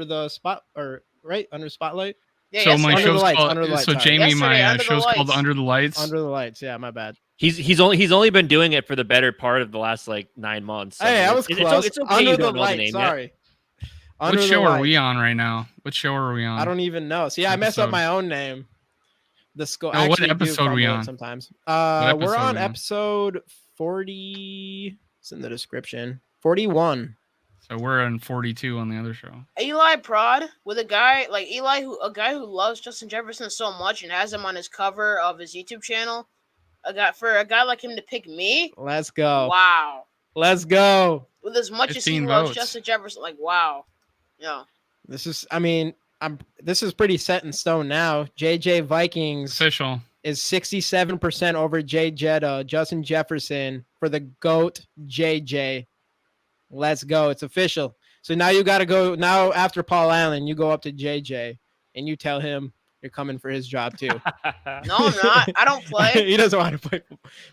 the spot or right under spotlight. Yeah, So my Under the show's Lights, called. Under the Lights, So sorry. Jamie, Yesterday, my Under the show's called Lights. Under the Lights. Under the Lights. Yeah, my bad. He's only been doing it for the better part of the last like 9 months. So Hey, I was it's close. It's okay Under you the don't know the Lights. name yet. Sorry. What Under the show are we Lights. on right now? What show are we on? I don't even know. See, I mess up Episode. my own name. The Skol. No, what actually do episode are we crumble it on? sometimes. episode We're are on we on? episode 40. It's in the description. 41. So we're on 42 on the other show. Eli Prod with a guy like Eli, a guy who loves Justin Jefferson so much and has him on his cover of his YouTube channel. For a guy like him to pick me, Let's go. wow. Let's go. With as much as he 15 loves votes. Justin Jefferson, like wow. Yeah. This is pretty set in stone now. JJ Vikings Official. is 67% over Jay Jetta, Justin Jefferson for the GOAT JJ. Let's go. It's official. So now you got to go. Now after Paul Allen, you go up to JJ and you tell him you're coming for his job too. No, I'm not. I don't play. He doesn't want to play.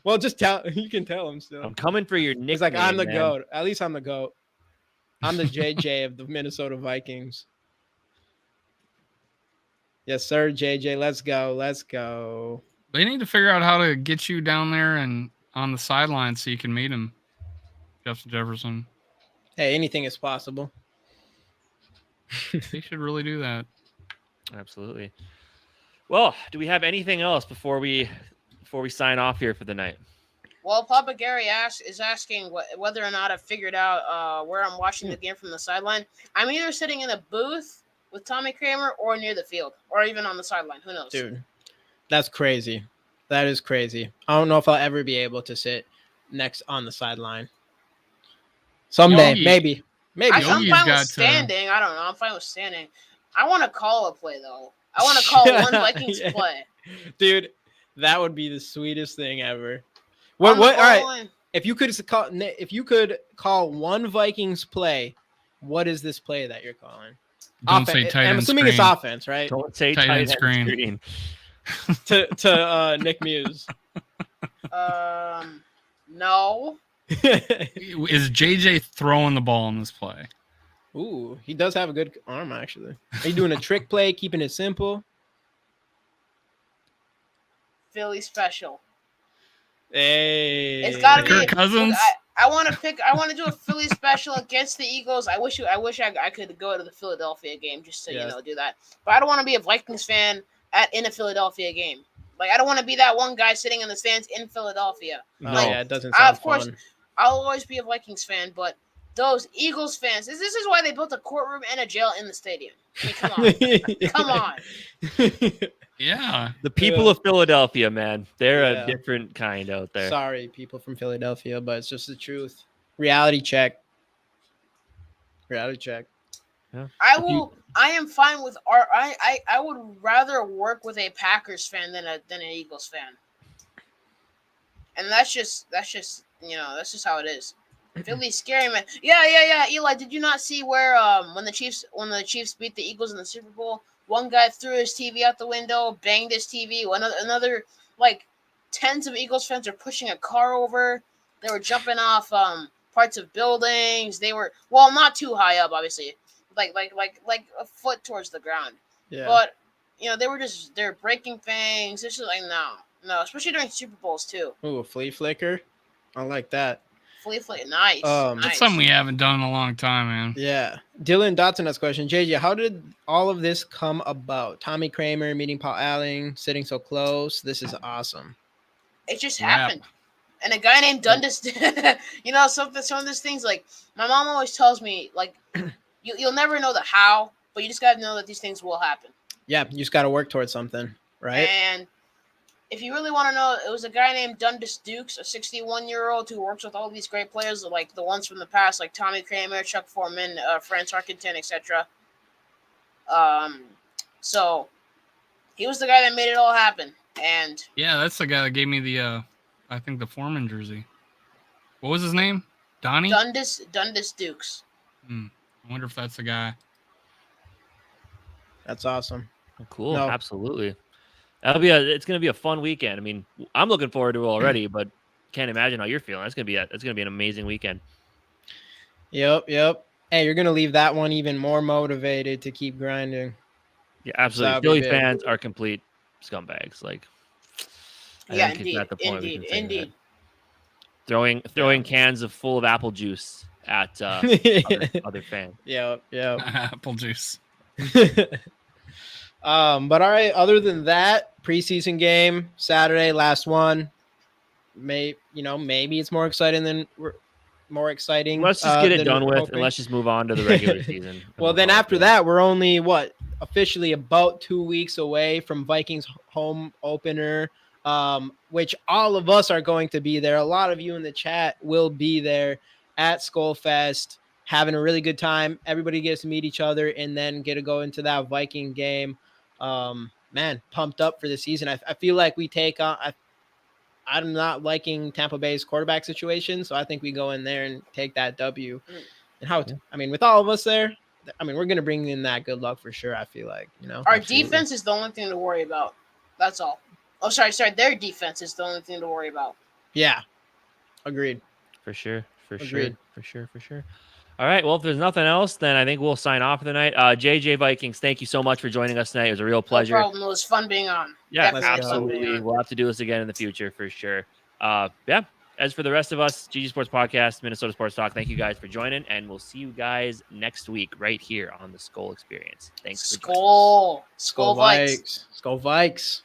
Well, just tell. You can tell him still. I'm coming for your nickname. He's like, I'm the man. GOAT. At least I'm the GOAT. I'm the JJ of the Minnesota Vikings. Yes, sir, JJ. Let's go. Let's go. They need to figure out how to get you down there and on the sideline so you can meet him, Justin Jefferson. Hey, anything is possible. They should really do that. Absolutely. Well, do we have anything else before we sign off here for the night? Well, Papa Gary is asking whether or not I've figured out where I'm watching the game from the sideline. I'm either sitting in a booth with Tommy Kramer or near the field or even on the sideline. Who knows? Dude, that's crazy. That is crazy. I don't know if I'll ever be able to sit next on the sideline. Someday, Yogi. maybe. I'm Yogi's fine got with standing. I don't know. I'm fine with standing. I want to call a play, though. I want to call one Vikings Yeah. play. Dude, that would be the sweetest thing ever. On the What? All right. goal line. If you could call one Vikings play, what is this play that you're calling? Don't say tight I'm end assuming it's screen. offense, right? Don't say Tight tight end end screen. screen. to Nick Muse. No. Is JJ throwing the ball in this play? Ooh, he does have a good arm, actually. Are you doing a trick play, keeping it simple? Philly special. Hey, It's got to be. Kirk Cousins? I want to pick. I want to do a Philly special against the Eagles. I wish I could go to the Philadelphia game just to Yes. do that. But I don't want to be a Vikings fan in a Philadelphia game. Like I don't want to be that one guy sitting in the stands in Philadelphia. Oh, No. yeah, it doesn't sound Of course, fun. I'll always be a Vikings fan, but those Eagles fans. This is why they built a courtroom and a jail in the stadium. I mean, come on, come on. Yeah. The people Yeah. of Philadelphia, man, they're Yeah. a different kind out there. Sorry, people from Philadelphia, but it's just the truth. Reality check. Reality check. I am fine with I would rather work with a Packers fan than an Eagles fan. And that's just that's just how it is. Philly's scary, man. Yeah. Eli, did you not see where when the Chiefs beat the Eagles in the Super Bowl, one guy threw his TV out the window, banged his TV. Another like tens of Eagles fans are pushing a car over. They were jumping off parts of buildings. They were not too high up, obviously, like a foot towards the ground. Yeah. But they're breaking things. It's just like no, especially during Super Bowls too. Ooh, a flea flicker. I like that. Flea, nice. That's That's something we haven't done in a long time, man. Yeah. Dylan Dotson has a question. JJ, how did all of this come about? Tommy Kramer meeting Paul Allen, sitting so close. This is awesome. It just Rap. happened. And a guy named Dundas, some of these things, like, my mom always tells me, like, you'll never know the how, but you just got to know that these things will happen. Yeah, you just got to work towards something, right? And if you really want to know, it was a guy named Dundas Dukes, a 61-year-old who works with all these great players, like the ones from the past, like Tommy Kramer, Chuck Foreman, Franz Harkington, etc. So he was the guy that made it all happen. And yeah, that's the guy that gave me the, I think the Foreman jersey. What was his name? Donnie? Dundas Dukes. I wonder if that's the guy. That's awesome. Cool. No. Absolutely. It's going to be a fun weekend. I mean, I'm looking forward to it already, but can't imagine how you're feeling. It's going to be an amazing weekend. Yep. Hey, you're going to leave that one even more motivated to keep grinding. Yeah, absolutely. That'd be Philly big. fans are complete scumbags. Like, Yeah, think it's at the point we can say indeed. that. Throwing cans full of apple juice at other fans. Yep. Apple juice. But all right, other than that, preseason game, Saturday, last one. Maybe it's more exciting. Let's just get it than done we're with, hoping. and let's just move on to the regular season. Well, then after that, we're only officially about 2 weeks away from Vikings home opener, which all of us are going to be there. A lot of you in the chat will be there at Skol Fest, having a really good time. Everybody gets to meet each other and then get to go into that Viking game. Man, pumped up for the season. I feel like we take on. I'm not liking Tampa Bay's quarterback situation, so I think we go in there and take that W. And with all of us there, we're gonna bring in that good luck for sure. I feel like Our Absolutely. defense is the only thing to worry about. That's all. Oh, sorry. Their defense is the only thing to worry about. Yeah, agreed. For sure. Agreed. All right. Well, if there's nothing else, then I think we'll sign off for the night. JJ Vikings, thank you so much for joining us tonight. It was a real pleasure. No problem. It was fun being on. Yeah, Definitely fun being absolutely. on. We'll have to do this again in the future for sure. Yeah. As for the rest of us, GG Sports Podcast, Minnesota Sports Talk, thank you guys for joining, and we'll see you guys next week right here on the Skol Experience. Thanks for joining. Skol Vikes. Skol Vikes.